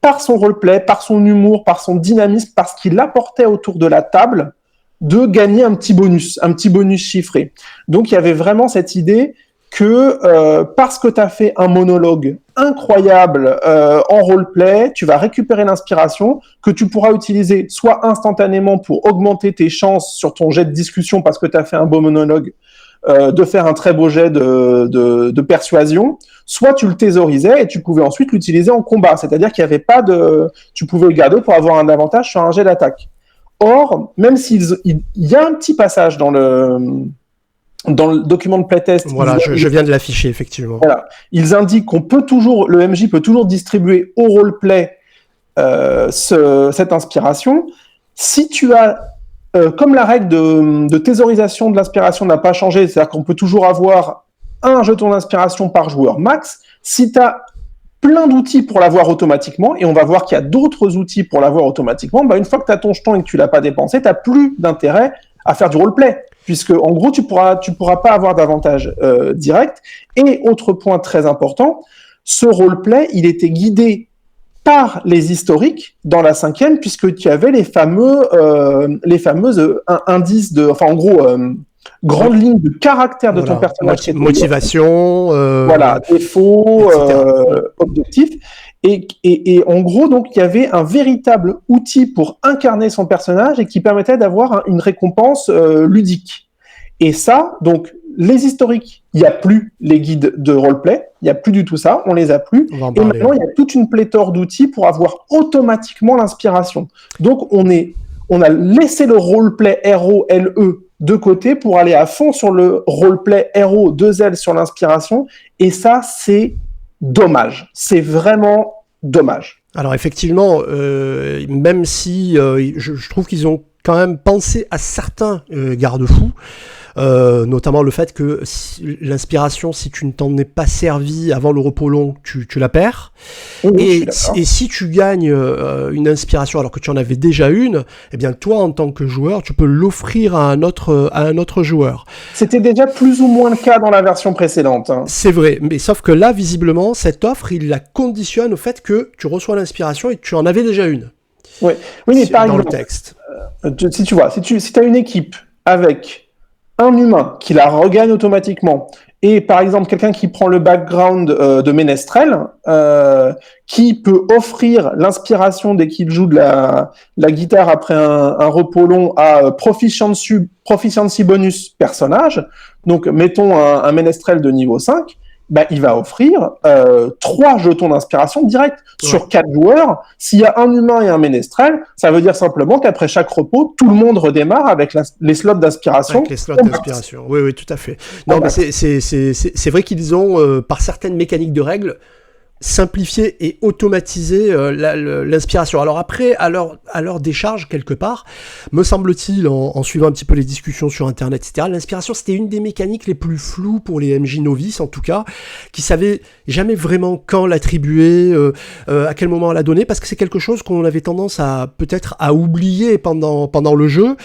par son roleplay, par son humour, par son dynamisme, par ce qu'il apportait autour de la table, de gagner un petit bonus chiffré. Donc il y avait vraiment cette idée que parce que tu as fait un monologue incroyable en roleplay, tu vas récupérer l'inspiration que tu pourras utiliser soit instantanément pour augmenter tes chances sur ton jet de discussion parce que tu as fait un beau monologue, de faire un très beau jet de persuasion, soit tu le thésaurisais et tu pouvais ensuite l'utiliser en combat, c'est-à-dire qu'il n'y avait pas de... Tu pouvais le garder pour avoir un avantage sur un jet d'attaque. Or, même s'il y a un petit passage dans le document de playtest... Voilà, je viens de l'afficher, effectivement. Voilà, ils indiquent qu'on peut toujours... Le MJ peut toujours distribuer au roleplay cette inspiration. Si tu as... comme la règle de thésaurisation de l'inspiration n'a pas changé, c'est-à-dire qu'on peut toujours avoir un jeton d'inspiration par joueur max, si tu as plein d'outils pour l'avoir automatiquement, et on va voir qu'il y a d'autres outils pour l'avoir automatiquement, bah une fois que tu as ton jeton et que tu l'as pas dépensé, tu n'as plus d'intérêt à faire du roleplay, puisque en gros, tu pourras pas avoir d'avantage direct. Et autre point très important, ce roleplay, il était guidé par les historiques dans la 5e, puisque tu avais les fameuses indices de, enfin en gros, grandes lignes de caractère de ton personnage. Motivation, voilà, défauts, objectifs. Et en gros, donc, il y avait un véritable outil pour incarner son personnage et qui permettait d'avoir une récompense ludique. Et ça, donc, les historiques, il n'y a plus les guides de roleplay, il n'y a plus du tout ça, on les a plus. Et maintenant, il y a toute une pléthore d'outils pour avoir automatiquement l'inspiration. Donc, on a laissé le roleplay RO-LE de côté pour aller à fond sur le roleplay RO-2L sur l'inspiration. Et ça, c'est dommage. C'est vraiment dommage. Alors effectivement, même si je trouve qu'ils ont quand même pensé à certains garde-fous, notamment le fait que l'inspiration, si tu ne t'en es pas servi avant le repos long, tu la perds. Oui, et si tu gagnes une inspiration alors que tu en avais déjà une, eh bien toi en tant que joueur, tu peux l'offrir à un autre joueur. C'était déjà plus ou moins le cas dans la version précédente. Hein. C'est vrai, mais sauf que là, visiblement, cette offre, il la conditionne au fait que tu reçois l'inspiration et que tu en avais déjà une. Oui, mais par exemple, le texte. Si tu vois, si tu as une équipe avec un humain qui la regagne automatiquement, et par exemple quelqu'un qui prend le background de Ménestrel, qui peut offrir l'inspiration dès qu'il joue de la guitare après un repos long à proficiency bonus personnage, donc mettons un Ménestrel de niveau 5, bah, il va offrir 3 jetons d'inspiration direct sur 4 joueurs. S'il y a un humain et un ménestrel, ça veut dire simplement qu'après chaque repos, tout le monde redémarre avec les slots d'inspiration. Avec les slots d'inspiration, oui, tout à fait. Non, mais c'est vrai qu'ils ont, par certaines mécaniques de règles, simplifier et automatiser l'inspiration. Alors après, à leur décharge, quelque part, me semble-t-il, en suivant un petit peu les discussions sur Internet, etc., l'inspiration, c'était une des mécaniques les plus floues pour les MJ novices, en tout cas, qui savaient jamais vraiment quand l'attribuer, à quel moment la donner, parce que c'est quelque chose qu'on avait tendance peut-être à oublier pendant le jeu.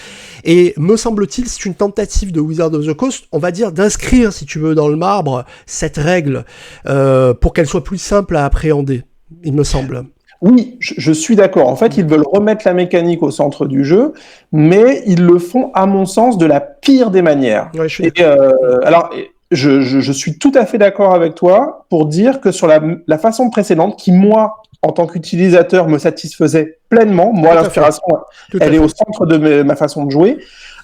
Et me semble-t-il, c'est une tentative de Wizards of the Coast, on va dire, d'inscrire, si tu veux, dans le marbre, cette règle, pour qu'elle soit plus simple à appréhender, il me semble. Oui, je suis d'accord. En fait, ils veulent remettre la mécanique au centre du jeu, mais ils le font, à mon sens, de la pire des manières. Ouais, je suis tout à fait d'accord avec toi pour dire que sur la façon précédente, qui, moi, en tant qu'utilisateur, me satisfaisait pleinement, moi, l'inspiration, elle est au centre de ma façon de jouer,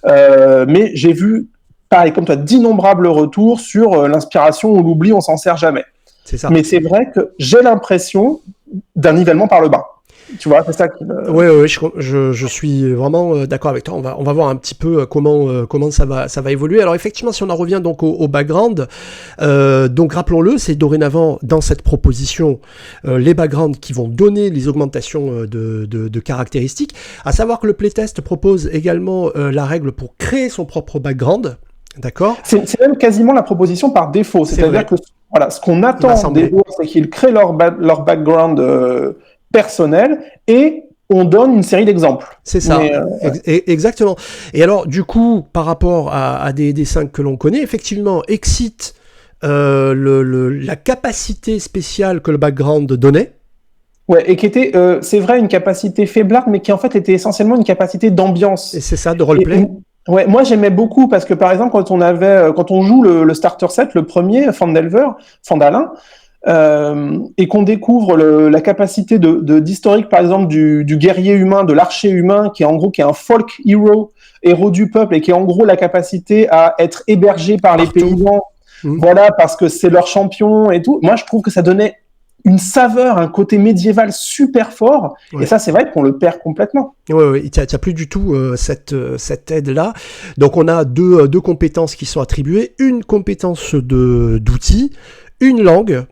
mais j'ai vu, pareil comme toi, d'innombrables retours sur l'inspiration ou l'oubli, on s'en sert jamais. C'est ça. Mais c'est vrai que j'ai l'impression d'un nivellement par le bas. Tu vois, c'est ça qui me... Oui, je suis vraiment d'accord avec toi. On va voir un petit peu comment ça va évoluer. Alors effectivement, si on en revient donc au background, donc rappelons-le, c'est dorénavant dans cette proposition les backgrounds qui vont donner les augmentations de caractéristiques. À savoir que le playtest propose également la règle pour créer son propre background. D'accord. C'est même quasiment la proposition par défaut. C'est-à-dire que voilà, ce qu'on attend des joueurs, c'est qu'ils créent leur background personnel et on donne une série d'exemples. C'est ça, exactement. Et alors, du coup, par rapport à des 5 que l'on connaît, effectivement, Exit la capacité spéciale que le background donnait. Ouais, et qui était, c'est vrai, une capacité faiblarde, mais qui en fait était essentiellement une capacité d'ambiance. Et c'est ça, de roleplay. Ouais, moi j'aimais beaucoup parce que par exemple quand on joue le starter set, le premier Fandalin, et qu'on découvre la capacité d'historique par exemple du guerrier humain, de l'archer humain, qui est un folk héros du peuple, et qui est en gros la capacité à être hébergé par les paysans, voilà, parce que c'est leur champion et tout. Moi je trouve que ça donnait une saveur, un côté médiéval super fort, et ça c'est vrai qu'on le perd complètement. Oui, tu n'as plus du tout cette aide-là. Donc on a deux compétences qui sont attribuées, une compétence d'outil, une langue,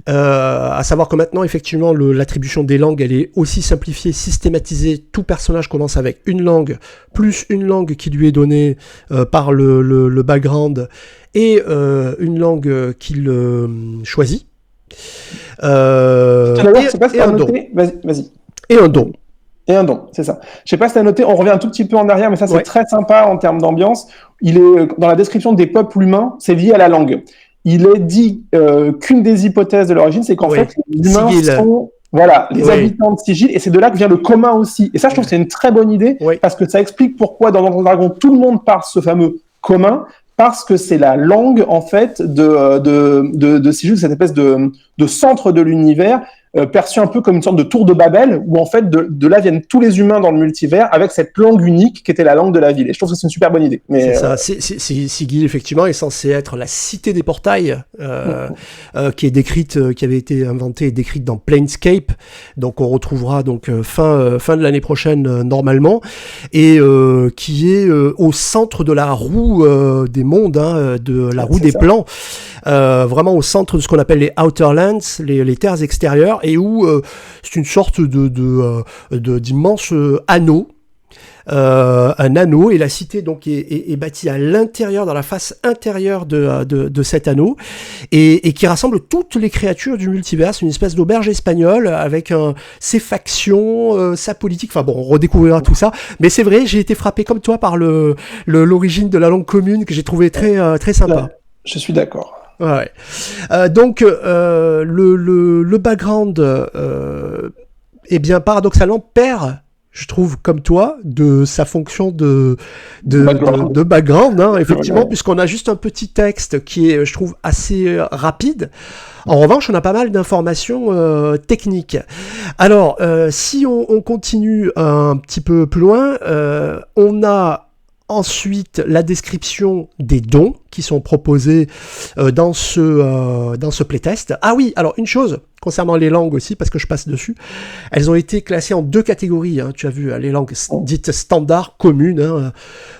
à savoir que maintenant effectivement l'attribution des langues elle est aussi simplifiée, systématisée. Tout personnage commence avec une langue, plus une langue qui lui est donnée par le background, et une langue qu'il choisit. Je sais pas si tu as noté. Vas-y. Et un don. Et un don, c'est ça. Je sais pas si tu as noté, on revient un tout petit peu en arrière, mais ça c'est très sympa en termes d'ambiance. Il est dans la description des peuples humains, c'est lié à la langue. Il est dit qu'une des hypothèses de l'origine, c'est qu'en fait, les humains sont les habitants de Sigil, et c'est de là que vient le commun aussi. Et ça, je trouve que c'est une très bonne idée, parce que ça explique pourquoi dans Donjons & Dragons, tout le monde parle ce fameux commun, parce que c'est la langue, en fait, de Sigil, cette espèce de centre de l'univers, perçu un peu comme une sorte de tour de Babel, où en fait de là viennent tous les humains dans le multivers avec cette langue unique qui était la langue de la ville. Et je trouve que c'est une super bonne idée. Mais c'est ça. Sigil effectivement est censé être la cité des portails, qui est décrite, qui avait été inventée et décrite dans Planescape. Donc on retrouvera donc fin de l'année prochaine normalement, et qui est au centre de la roue des mondes, de la roue des plans. Vraiment au centre de ce qu'on appelle les Outer Lands, les terres extérieures, et où c'est une sorte d'immense anneau. Un anneau, et la cité donc est bâtie à l'intérieur, dans la face intérieure de cet anneau, et qui rassemble toutes les créatures du multivers, une espèce d'auberge espagnole avec ses factions, sa politique. Enfin bon, on redécouvrira tout ça, mais c'est vrai, j'ai été frappé comme toi par l'origine de la langue commune, que j'ai trouvé très sympa. Je suis d'accord. Ouais. Donc le background, eh bien paradoxalement perd, je trouve, comme toi, de sa fonction de background, effectivement, puisqu'on a juste un petit texte qui est, je trouve, assez rapide. En revanche, on a pas mal d'informations techniques. Alors, si on continue un petit peu plus loin, on a ensuite la description des dons qui sont proposés dans ce playtest. Ah oui, alors une chose concernant les langues aussi, parce que je passe dessus, elles ont été classées en deux catégories, tu as vu, les langues dites standards, communes,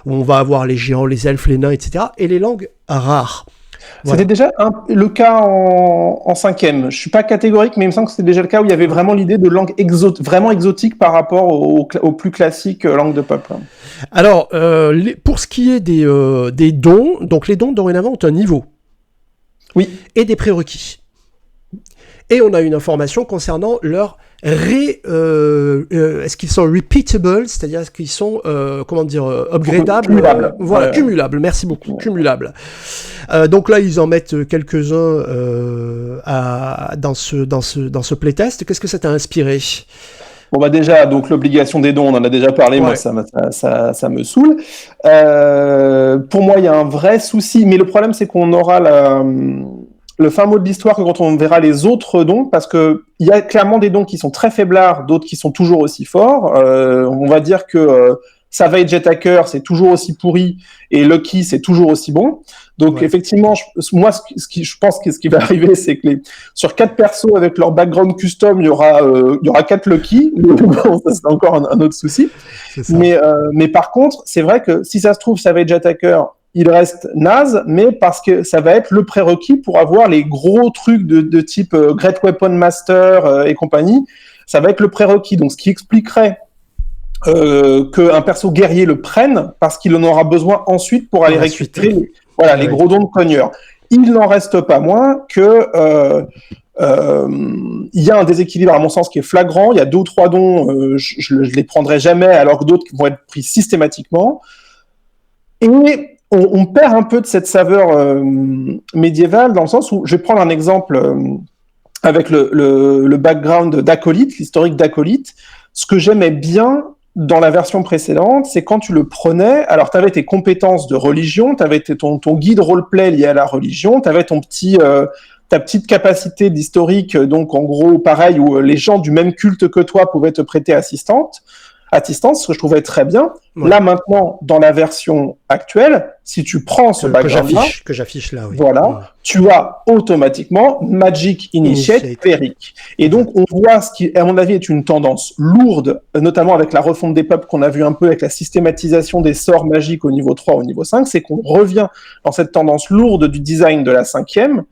où on va avoir les géants, les elfes, les nains, etc., et les langues rares. Voilà. C'était déjà le cas en cinquième. Je suis pas catégorique, mais il me semble que c'était déjà le cas où il y avait vraiment l'idée de langue vraiment exotique par rapport aux plus classiques langues de peuple. Alors, pour ce qui est des dons, donc les dons dorénavant ont un niveau. Oui. Et des prérequis. Et on a une information concernant leur est-ce qu'ils sont repeatable, c'est-à-dire est-ce qu'ils sont upgradables, cumulables. Cumulables, merci beaucoup, cumulables. Donc là ils en mettent quelques-uns dans ce playtest. Qu'est-ce que ça t'a inspiré? Bon bah déjà, donc l'obligation des dons, on en a déjà parlé, moi ça me saoule. Pour moi il y a un vrai souci, mais le problème c'est qu'on aura le fin mot de l'histoire que quand on verra les autres dons, parce que il y a clairement des dons qui sont très faiblards, d'autres qui sont toujours aussi forts. On va dire que Savage Attacker, c'est toujours aussi pourri, et Lucky, c'est toujours aussi bon. Donc effectivement, moi, je pense que ce qui va arriver, c'est que sur 4 persos avec leur background custom, il y aura 4 Lucky. Bon, ça c'est encore un autre souci. Mais par contre, c'est vrai que si ça se trouve, Savage Attacker, il reste naze, mais parce que ça va être le prérequis pour avoir les gros trucs de type Great Weapon Master et compagnie. Ça va être le prérequis. Donc, ce qui expliquerait qu'un perso guerrier le prenne, parce qu'il en aura besoin ensuite pour aller récupérer les gros dons de cogneur. Il n'en reste pas moins que il y a un déséquilibre, à mon sens, qui est flagrant. Il y a 2 ou 3 dons, je les prendrai jamais, alors que d'autres vont être pris systématiquement. Et on perd un peu de cette saveur médiévale dans le sens où, je vais prendre un exemple avec le background d'Acolyte, l'historique d'Acolyte. Ce que j'aimais bien dans la version précédente, c'est quand tu le prenais, alors tu avais tes compétences de religion, tu avais ton guide roleplay lié à la religion, tu avais ta petite capacité d'historique, donc en gros pareil, où les gens du même culte que toi pouvaient te prêter assistance, ce que je trouvais très bien. Ouais. Là maintenant, dans la version actuelle, si tu prends ce background-là, que j'affiche là, oui. voilà, tu as automatiquement Magic Initiate Cleric. Et donc, on voit ce qui, à mon avis, est une tendance lourde, notamment avec la refonte des peuples qu'on a vu un peu avec la systématisation des sorts magiques au niveau 3, au niveau 5, c'est qu'on revient dans cette tendance lourde du design de la 5e,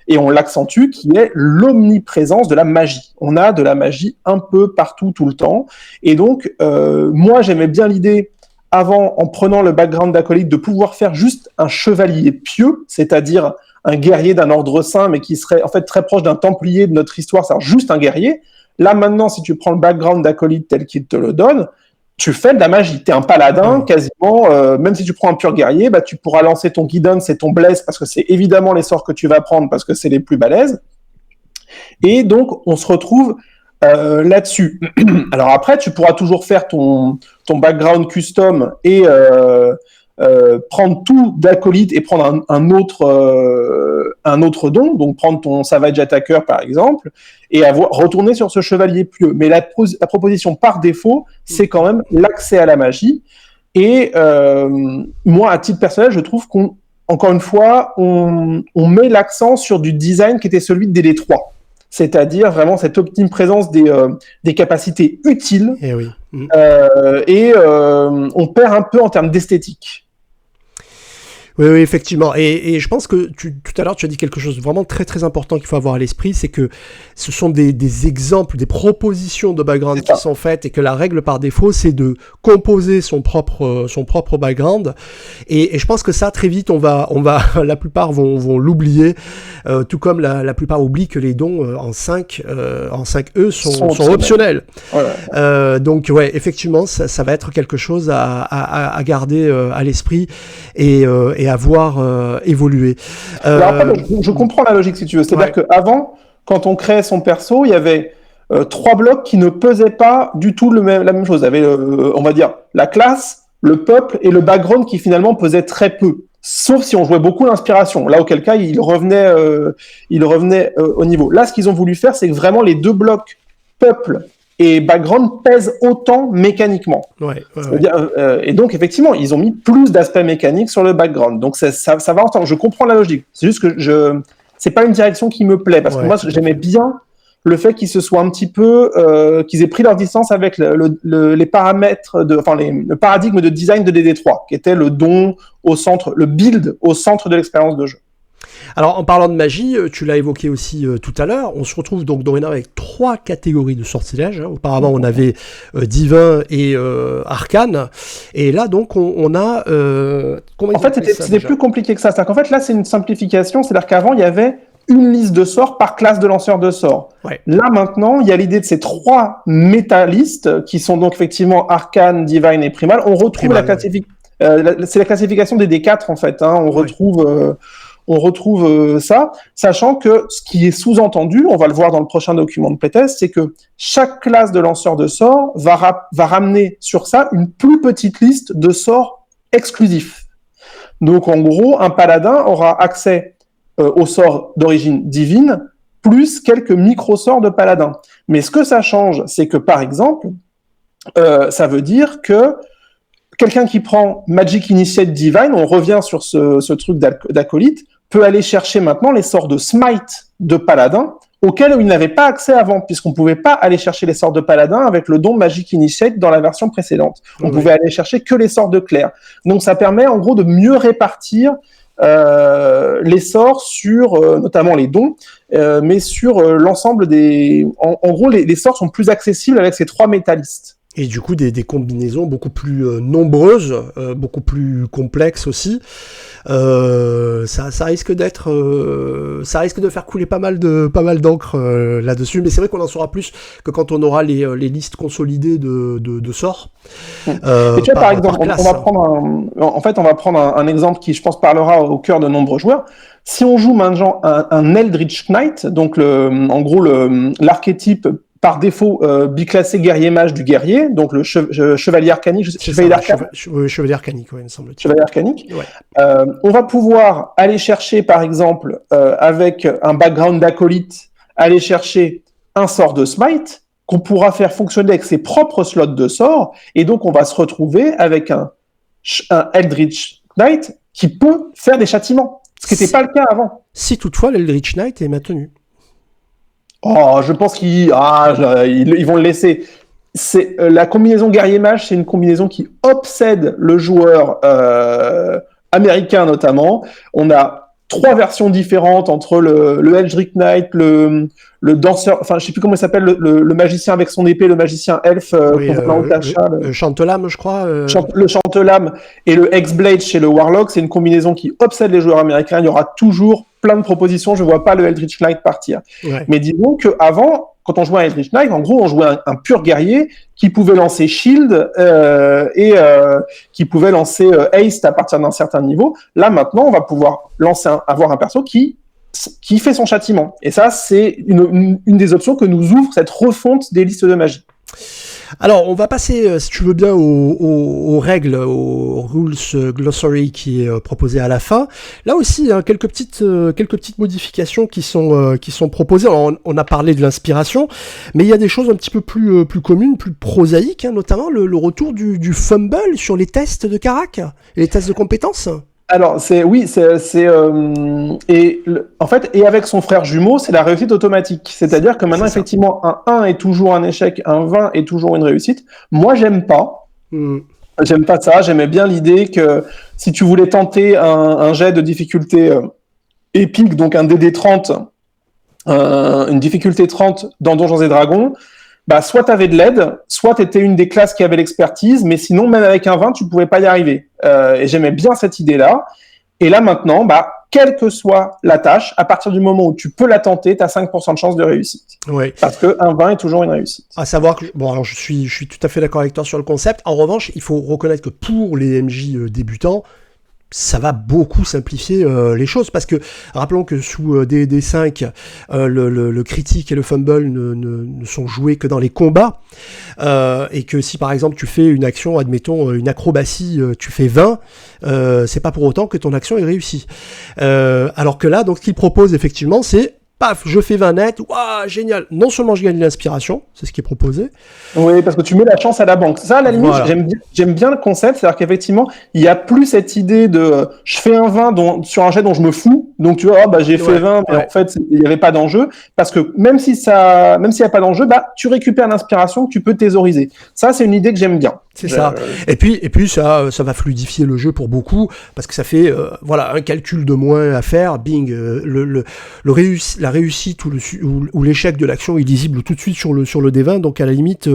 et on l'accentue, qui est l'omniprésence de la magie. On a de la magie un peu partout, tout le temps. Et donc, moi, j'aimais bien l'idée, avant, en prenant le background d'Acolyte, de pouvoir faire juste un chevalier pieux, c'est-à-dire un guerrier d'un ordre saint, mais qui serait en fait très proche d'un templier de notre histoire, c'est-à-dire juste un guerrier. Là, maintenant, si tu prends le background d'Acolyte tel qu'il te le donne, tu fais de la magie. Tu es un paladin, quasiment, même si tu prends un pur guerrier, bah, tu pourras lancer ton guidance et ton bless, parce que c'est évidemment les sorts que tu vas prendre, parce que c'est les plus balèzes. Et donc, on se retrouve là-dessus. Alors après, tu pourras toujours faire ton background custom et prendre tout d'Acolyte et prendre un autre don, donc prendre ton Savage Attacker par exemple, et retourner sur ce chevalier pieux. Mais la proposition par défaut, c'est quand même l'accès à la magie. Et moi, à titre personnel, je trouve encore une fois, on met l'accent sur du design qui était celui de DD3. C'est-à-dire vraiment cette omniprésence des capacités utiles, on perd un peu en termes d'esthétique. Oui, effectivement. Et je pense que tout à l'heure, tu as dit quelque chose de vraiment très très important qu'il faut avoir à l'esprit, c'est que ce sont des exemples, des propositions de background qui sont faites et que la règle par défaut, c'est de composer son propre background. Et je pense que ça, très vite, la plupart vont l'oublier, tout comme la plupart oublient que les dons en 5E sont optionnels. Donc, effectivement, ça va être quelque chose à garder à l'esprit et à voir évoluer. Alors après, je comprends la logique si tu veux. C'est-à-dire qu'avant, quand on créait son perso, il y avait 3 blocs qui ne pesaient pas du tout la même chose. Il y avait, on va dire, la classe, le peuple et le background qui finalement pesaient très peu. Sauf si on jouait beaucoup l'inspiration. Là, auquel cas, il revenait au niveau. Là, ce qu'ils ont voulu faire, c'est que vraiment les 2 blocs peuple et background pèsent autant mécaniquement. Et donc, effectivement, ils ont mis plus d'aspects mécaniques sur le background. Donc, ça va ensemble. Je comprends la logique. C'est juste que c'est pas une direction qui me plaît. Parce que moi, j'aimais bien le fait qu'ils se soient un petit peu... qu'ils aient pris leur distance avec les paramètres... le paradigme de design de DD3, qui était le don au centre, le build au centre de l'expérience de jeu. Alors, en parlant de magie, tu l'as évoqué aussi tout à l'heure, on se retrouve donc dorénavant avec 3 catégories de sortilèges. Auparavant, on avait divin et arcane. Et là, donc, on a... en fait, c'était plus compliqué que ça. C'est-à-dire qu'en fait, là, c'est une simplification. C'est-à-dire qu'avant, il y avait une liste de sorts par classe de lanceur de sorts. Là, maintenant, il y a l'idée de ces 3 métalistes, qui sont donc effectivement arcane, divine et primal. On retrouve c'est la classification des D4, en fait. On retrouve ça, sachant que ce qui est sous-entendu, on va le voir dans le prochain document de playtest, c'est que chaque classe de lanceur de sorts va ramener sur ça une plus petite liste de sorts exclusifs. Donc en gros, un paladin aura accès aux sorts d'origine divine, plus quelques micro-sorts de paladin. Mais ce que ça change, c'est que par exemple, ça veut dire que quelqu'un qui prend Magic Initiate Divine, on revient sur ce truc d'Acolyte, peut aller chercher maintenant les sorts de Smite de Paladin, auxquels il n'avait pas accès avant, puisqu'on ne pouvait pas aller chercher les sorts de Paladin avec le don Magic Initiate dans la version précédente. On pouvait aller chercher que les sorts de Clerc. Donc ça permet en gros de mieux répartir les sorts sur, notamment les dons, mais sur l'ensemble des... En gros, les sorts sont plus accessibles avec ces 3 métallistes. Et du coup, des combinaisons beaucoup plus nombreuses, beaucoup plus complexes aussi. Ça risque ça risque de faire couler pas mal d'encre là-dessus. Mais c'est vrai qu'on en saura plus que quand on aura les listes consolidées de sorts. Et tu vois, par exemple, on va prendre un exemple qui, je pense, parlera au cœur de nombreux joueurs. Si on joue maintenant un Eldritch Knight, donc en gros l'archétype par défaut biclassé guerrier mage du guerrier, donc le chevalier arcanique, chevalier arcanique, ouais, il me semble. Chevalier arcanique. Ouais. On va pouvoir aller chercher, par exemple, avec un background d'acolyte, aller chercher un sort de smite qu'on pourra faire fonctionner avec ses propres slots de sorts, et donc on va se retrouver avec un Eldritch Knight qui peut faire des châtiments, ce qui n'était pas le cas avant. Si toutefois l'Eldritch Knight est maintenu. Oh, je pense qu'ils vont le laisser. C'est la combinaison guerrier-mage, c'est une combinaison qui obsède le joueur américain notamment. On a 3 versions différentes entre le Eldritch Knight, le danseur, enfin je sais plus comment il s'appelle, le magicien avec son épée, le magicien elfe, le chantelame, je crois. Le chantelame et le Hexblade chez le Warlock, c'est une combinaison qui obsède les joueurs américains. Il y aura toujours plein de propositions. Je vois pas le Eldritch Knight partir. Ouais. Mais disons qu'avant, quand on jouait à Eldritch Knight, en gros, on jouait un pur guerrier qui pouvait lancer Shield et qui pouvait lancer Haste à partir d'un certain niveau. Là, maintenant, on va pouvoir avoir un perso qui fait son châtiment. Et ça, c'est une des options que nous ouvre cette refonte des listes de magie. Alors, on va passer, si tu veux bien, aux règles, aux rules glossary qui est proposé à la fin. Là aussi, hein, quelques petites modifications qui sont proposées. Alors, on a parlé de l'inspiration, mais il y a des choses un petit peu plus communes, plus prosaïques, hein, notamment le retour du fumble sur les tests de Karak et les tests de compétences. Alors, en fait, avec son frère jumeau, c'est la réussite automatique. C'est-à-dire que maintenant, effectivement, un 1 est toujours un échec, un 20 est toujours une réussite. Moi, j'aime pas. J'aime pas ça. J'aimais bien l'idée que si tu voulais tenter un jet de difficulté épique, donc un DD 30, une difficulté 30 dans Donjons et Dragons, bah, soit tu avais de l'aide, soit tu étais une des classes qui avait l'expertise, mais sinon, même avec un 20, tu pouvais pas y arriver. Et j'aimais bien cette idée-là. Et là, maintenant, bah, quelle que soit la tâche, à partir du moment où tu peux la tenter, tu as 5% de chance de réussite. Oui. Parce qu'un 20 est toujours une réussite. À savoir que, bon, alors je suis tout à fait d'accord avec toi sur le concept. En revanche, il faut reconnaître que pour les MJ débutants, ça va beaucoup simplifier les choses, parce que rappelons que sous DD5 le critique et le fumble ne sont joués que dans les combats, et que si par exemple tu fais une action, admettons une acrobatie, tu fais 20, c'est pas pour autant que ton action est réussie, alors que là, donc ce qu'il propose effectivement, c'est paf, je fais 20 nets, waouh, génial. Non seulement je gagne l'inspiration, c'est ce qui est proposé. Oui, parce que tu mets la chance à la banque. Ça, à la limite, voilà. J'aime bien le concept, c'est-à-dire qu'effectivement, il n'y a plus cette idée de je fais un 20 sur un jet dont je me fous, donc tu vois, oh, bah, j'ai fait 20, mais en fait, il n'y avait pas d'enjeu, parce que même s'il n'y a pas d'enjeu, bah, tu récupères l'inspiration que tu peux thésauriser. Ça, c'est une idée que j'aime bien. C'est ça. Et puis ça va fluidifier le jeu pour beaucoup, parce que ça fait un calcul de moins à faire. Bing, la réussite ou l'échec de l'action est lisible tout de suite sur le D20, donc à la limite,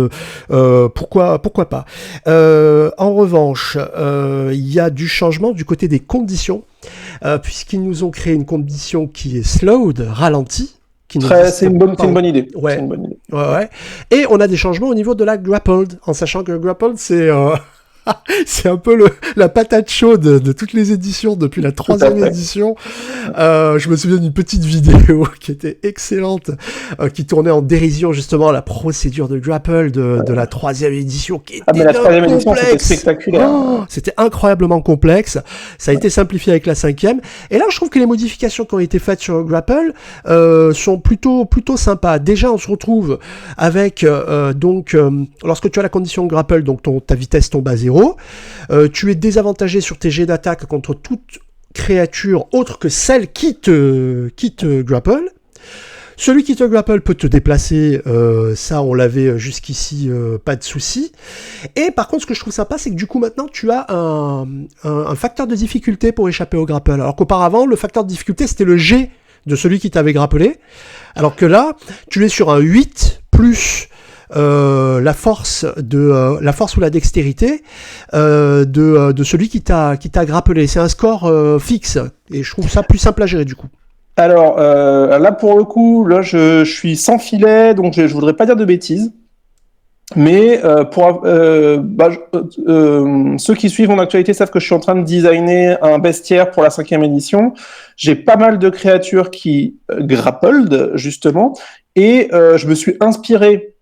pourquoi pas. En revanche, il y a du changement du côté des conditions, puisqu'ils nous ont créé une condition qui est slowed, ralentie. C'est une bonne idée. Ouais. Et on a des changements au niveau de la grappled, en sachant que grappled, c'est un peu la patate chaude de toutes les éditions depuis la 3e édition. Je me souviens d'une petite vidéo qui était excellente, qui tournait en dérision justement la procédure de grapple de la 3e édition, qui était la 3e édition, c'était spectaculaire. C'était incroyablement complexe. Ça a été simplifié avec la 5e. Et là, je trouve que les modifications qui ont été faites sur grapple sont plutôt sympas. Déjà, on se retrouve avec lorsque tu as la condition de grapple, donc ta vitesse tombe à 0. Tu es désavantagé sur tes jets d'attaque contre toute créature autre que celle qui te grapple. Celui qui te grapple peut te déplacer, ça on l'avait jusqu'ici, pas de souci. Et par contre, ce que je trouve sympa, c'est que du coup maintenant tu as un facteur de difficulté pour échapper au grapple. Alors qu'auparavant, le facteur de difficulté c'était le jet de celui qui t'avait grappelé. Alors que là, tu es sur un 8 plus la force ou la dextérité de celui qui t'a grappelé. C'est un score fixe et je trouve ça plus simple à gérer du coup. Alors là pour le coup, là je suis sans filet, donc je voudrais pas dire de bêtises. Mais ceux qui suivent mon actualité savent que je suis en train de designer un bestiaire pour la 5e édition. J'ai pas mal de créatures qui grappled, justement, et je me suis inspiré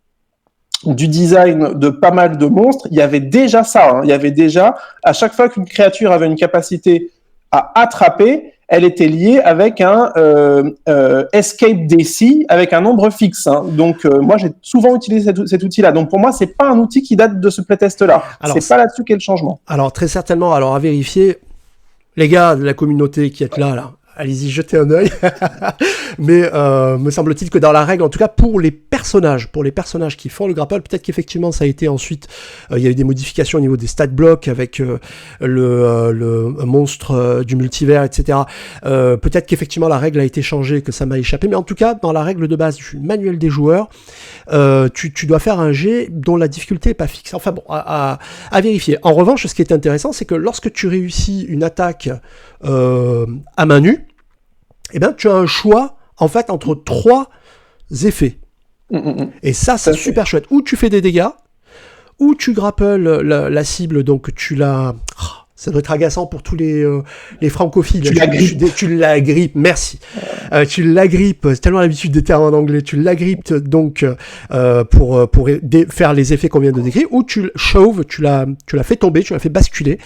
du design de pas mal de monstres. Il y avait déjà ça, hein. Il y avait déjà, à chaque fois qu'une créature avait une capacité à attraper, elle était liée avec un escape DC avec un nombre fixe. Hein. Donc, moi, j'ai souvent utilisé cet outil-là. Donc, pour moi, c'est pas un outil qui date de ce playtest-là. C'est pas là-dessus qu'est le changement. Alors, très certainement, à vérifier, les gars de la communauté qui êtes là, allez-y, jetez un œil. Mais me semble-t-il que dans la règle, en tout cas pour les personnages qui font le grapple, peut-être qu'effectivement ça a été ensuite, il y a eu des modifications au niveau des stat blocks avec le monstre du multivers, etc. Peut-être qu'effectivement la règle a été changée, que ça m'a échappé, mais en tout cas dans la règle de base du manuel des joueurs, tu dois faire un jet dont la difficulté est pas fixe. Enfin bon, à vérifier. En revanche, ce qui est intéressant, c'est que lorsque tu réussis une attaque à main nue, eh ben, tu as un choix, en fait, entre 3 effets. Et ça, c'est super chouette. Ou tu fais des dégâts, ou tu grapples la cible, donc tu la... Ça doit être agaçant pour tous les francophiles. Tu l'agrippes, merci. Tu l'agrippes, c'est tellement l'habitude des termes en anglais, tu l'agrippes donc pour faire les effets qu'on vient de décrire, ou tu chauves, tu la fais tomber, tu la fais basculer.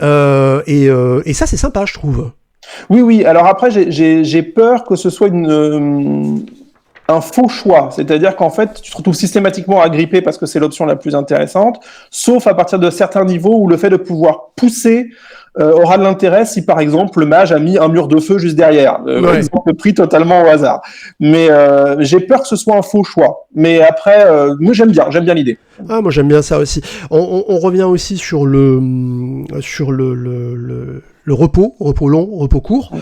Et ça, c'est sympa, je trouve. Oui. Alors après, j'ai peur que ce soit un faux choix. C'est-à-dire qu'en fait, tu te retrouves systématiquement agrippé parce que c'est l'option la plus intéressante, sauf à partir de certains niveaux où le fait de pouvoir pousser aura de l'intérêt si, par exemple, le mage a mis un mur de feu juste derrière. Par exemple, pris totalement au hasard. Mais j'ai peur que ce soit un faux choix. Mais après, moi, j'aime bien l'idée. Ah, moi, j'aime bien ça aussi. On revient aussi sur le repos long, repos court.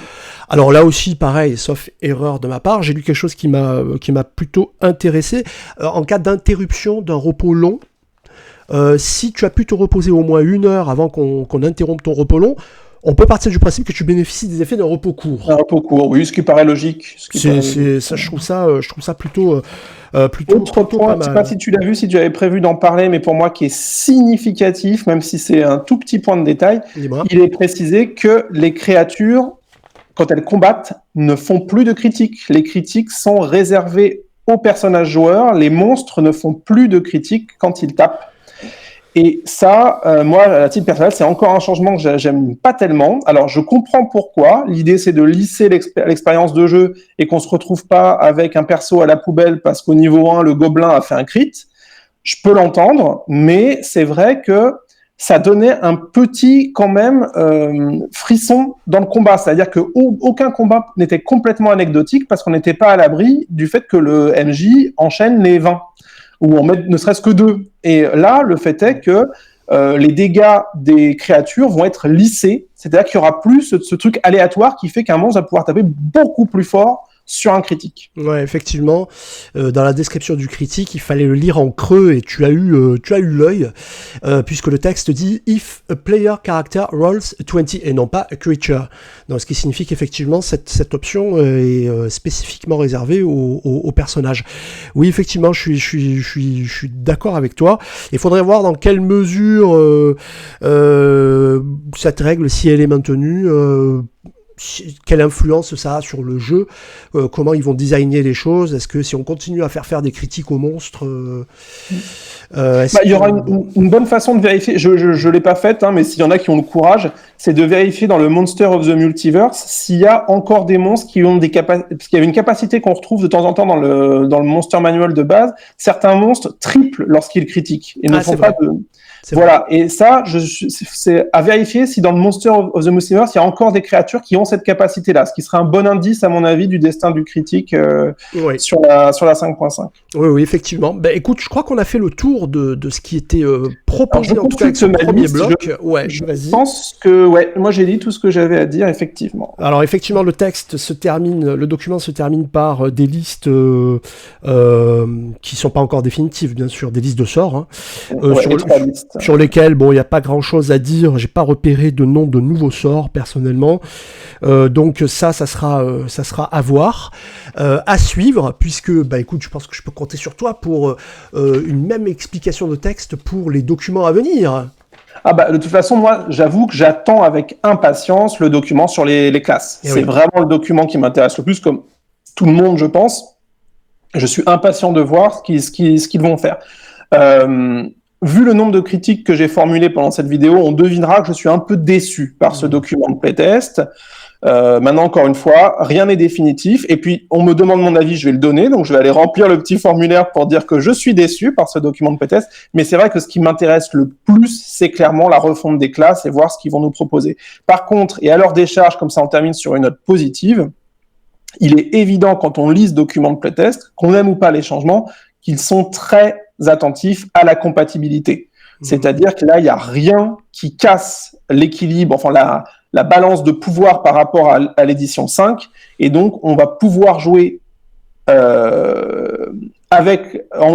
Alors là aussi, pareil, sauf erreur de ma part, j'ai lu quelque chose qui m'a plutôt intéressé. En cas d'interruption d'un repos long, si tu as pu te reposer au moins 1 heure avant qu'on interrompe ton repos long, on peut partir du principe que tu bénéficies des effets d'un repos court. Un repos court, oui, ce qui paraît logique. Je trouve ça plutôt Autre point, je ne sais pas si tu l'as vu, si tu avais prévu d'en parler, mais pour moi qui est significatif, même si c'est un tout petit point de détail, il est précisé que les créatures, quand elles combattent, ne font plus de critiques. Les critiques sont réservées aux personnages joueurs. Les monstres ne font plus de critiques quand ils tapent. Et ça, moi, à titre personnel, c'est encore un changement que j'aime pas tellement. Alors, je comprends pourquoi. L'idée, c'est de lisser l'expérience de jeu et qu'on se retrouve pas avec un perso à la poubelle parce qu'au niveau 1, le gobelin a fait un crit. Je peux l'entendre, mais c'est vrai que ça donnait un petit, quand même, frisson dans le combat. C'est-à-dire qu'aucun combat n'était complètement anecdotique parce qu'on n'était pas à l'abri du fait que le MJ enchaîne les 20 ou en met ne serait-ce que 2. Et là, le fait est que les dégâts des créatures vont être lissés, c'est-à-dire qu'il n'y aura plus ce truc aléatoire qui fait qu'un monstre va pouvoir taper beaucoup plus fort sur un critique. Ouais, effectivement, dans la description du critique, il fallait le lire en creux et tu as eu l'œil, puisque le texte dit « If a player character rolls 20 » et non pas « a creature ». Donc, ce qui signifie qu'effectivement, cette option est spécifiquement réservée aux personnages. Oui, effectivement, je suis d'accord avec toi. Il faudrait voir dans quelle mesure cette règle, si elle est maintenue, quelle influence ça a sur le jeu, comment ils vont designer les choses, est-ce que si on continue à faire des critiques aux monstres, il y aura une bonne façon de vérifier, je l'ai pas faite, hein, mais s'il y en a qui ont le courage, c'est de vérifier dans le Monster of the Multiverse s'il y a encore des monstres qui ont parce qu'il y avait une capacité qu'on retrouve de temps en temps dans le Monster Manual de base, certains monstres triplent lorsqu'ils critiquent et ne font pas Voilà, et ça, c'est à vérifier si dans le Monster of the Multiverse, il y a encore des créatures qui ont cette capacité-là, ce qui serait un bon indice, à mon avis, du destin du critique sur la 5.5. Oui, effectivement. Écoute, je crois qu'on a fait le tour de ce qui était proposé, en tout cas, avec ce premier bloc. Je pense que, moi j'ai dit tout ce que j'avais à dire, effectivement. Alors, effectivement, le document se termine par des listes qui sont pas encore définitives, bien sûr, des listes de sorts, hein, sur lesquelles, il n'y a pas grand-chose à dire. J'ai pas repéré de nom de nouveaux sorts, personnellement. Donc ça sera à voir, à suivre, puisque, écoute, je pense que je peux compter sur toi pour une même explication de texte pour les documents à venir. De toute façon, moi, j'avoue que j'attends avec impatience le document sur les classes. C'est vraiment le document qui m'intéresse le plus, comme tout le monde, je pense. Je suis impatient de voir ce qu'ils vont faire. Vu le nombre de critiques que j'ai formulées pendant cette vidéo, on devinera que je suis un peu déçu par ce document de playtest. Maintenant, encore une fois, rien n'est définitif. Et puis, on me demande mon avis, je vais le donner. Donc, je vais aller remplir le petit formulaire pour dire que je suis déçu par ce document de playtest. Mais c'est vrai que ce qui m'intéresse le plus, c'est clairement la refonte des classes et voir ce qu'ils vont nous proposer. Par contre, et à leur décharge, comme ça on termine sur une note positive, il est évident quand on lit ce document de playtest, qu'on aime ou pas les changements, qu'ils sont très attentifs à la compatibilité. C'est-à-dire que là, il n'y a rien qui casse l'équilibre, enfin la balance de pouvoir par rapport à l'édition 5, et donc on va pouvoir jouer en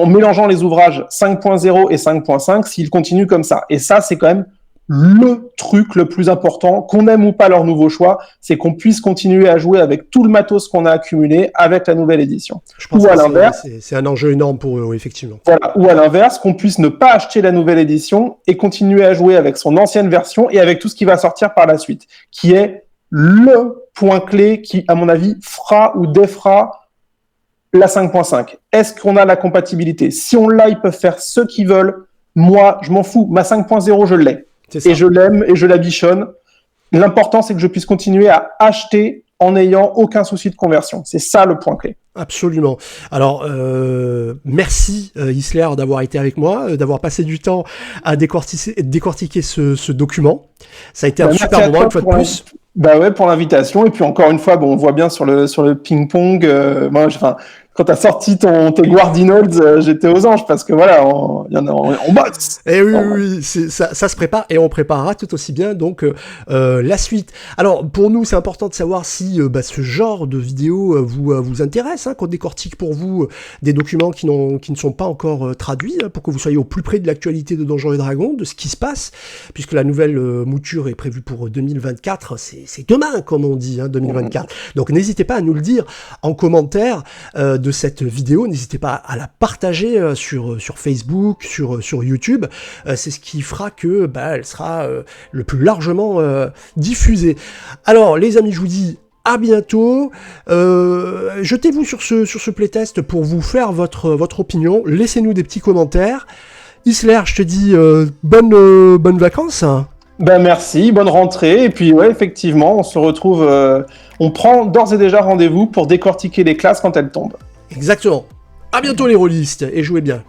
mélangeant les ouvrages 5.0 et 5.5 s'ils continuent comme ça. Et ça, c'est quand même le truc le plus important, qu'on aime ou pas leur nouveau choix, c'est qu'on puisse continuer à jouer avec tout le matos qu'on a accumulé avec la nouvelle édition. Je pense à l'inverse, c'est un enjeu énorme pour eux, oui, effectivement. Voilà, ou à l'inverse, qu'on puisse ne pas acheter la nouvelle édition et continuer à jouer avec son ancienne version et avec tout ce qui va sortir par la suite, qui est le point clé qui, à mon avis, fera ou défera la 5.5. Est-ce qu'on a la compatibilité? Si on l'a, ils peuvent faire ce qu'ils veulent. Moi, je m'en fous. Ma 5.0, je l'ai. Et je l'aime et je la bichonne. L'important, c'est que je puisse continuer à acheter en n'ayant aucun souci de conversion. C'est ça le point clé. Absolument. Alors, merci Isler d'avoir été avec moi, d'avoir passé du temps à décortiquer ce document. Ça a été un super moment, une fois de plus. Pour l'invitation. Et puis encore une fois, on voit bien sur le ping-pong. Quand t'as sorti tes Guardinals, j'étais aux anges parce que voilà, on bosse. Et oui, ça se prépare et on préparera tout aussi bien donc la suite. Alors pour nous, c'est important de savoir si ce genre de vidéo vous intéresse, qu'on décortique pour vous des documents qui ne sont pas encore traduits, pour que vous soyez au plus près de l'actualité de Donjons et Dragons, de ce qui se passe, puisque la nouvelle mouture est prévue pour 2024. C'est demain, comme on dit, 2024. Donc n'hésitez pas à nous le dire en commentaire de cette vidéo, n'hésitez pas à la partager sur Facebook, sur YouTube, c'est ce qui fera que elle sera le plus largement diffusée. Alors les amis, je vous dis à bientôt, jetez-vous sur ce playtest pour vous faire votre opinion, laissez-nous des petits commentaires. Isler, je te dis bonnes vacances. Merci, bonne rentrée, et puis effectivement, on se retrouve, on prend d'ores et déjà rendez-vous pour décortiquer les classes quand elles tombent. Exactement. À bientôt les rôlistes, et jouez bien.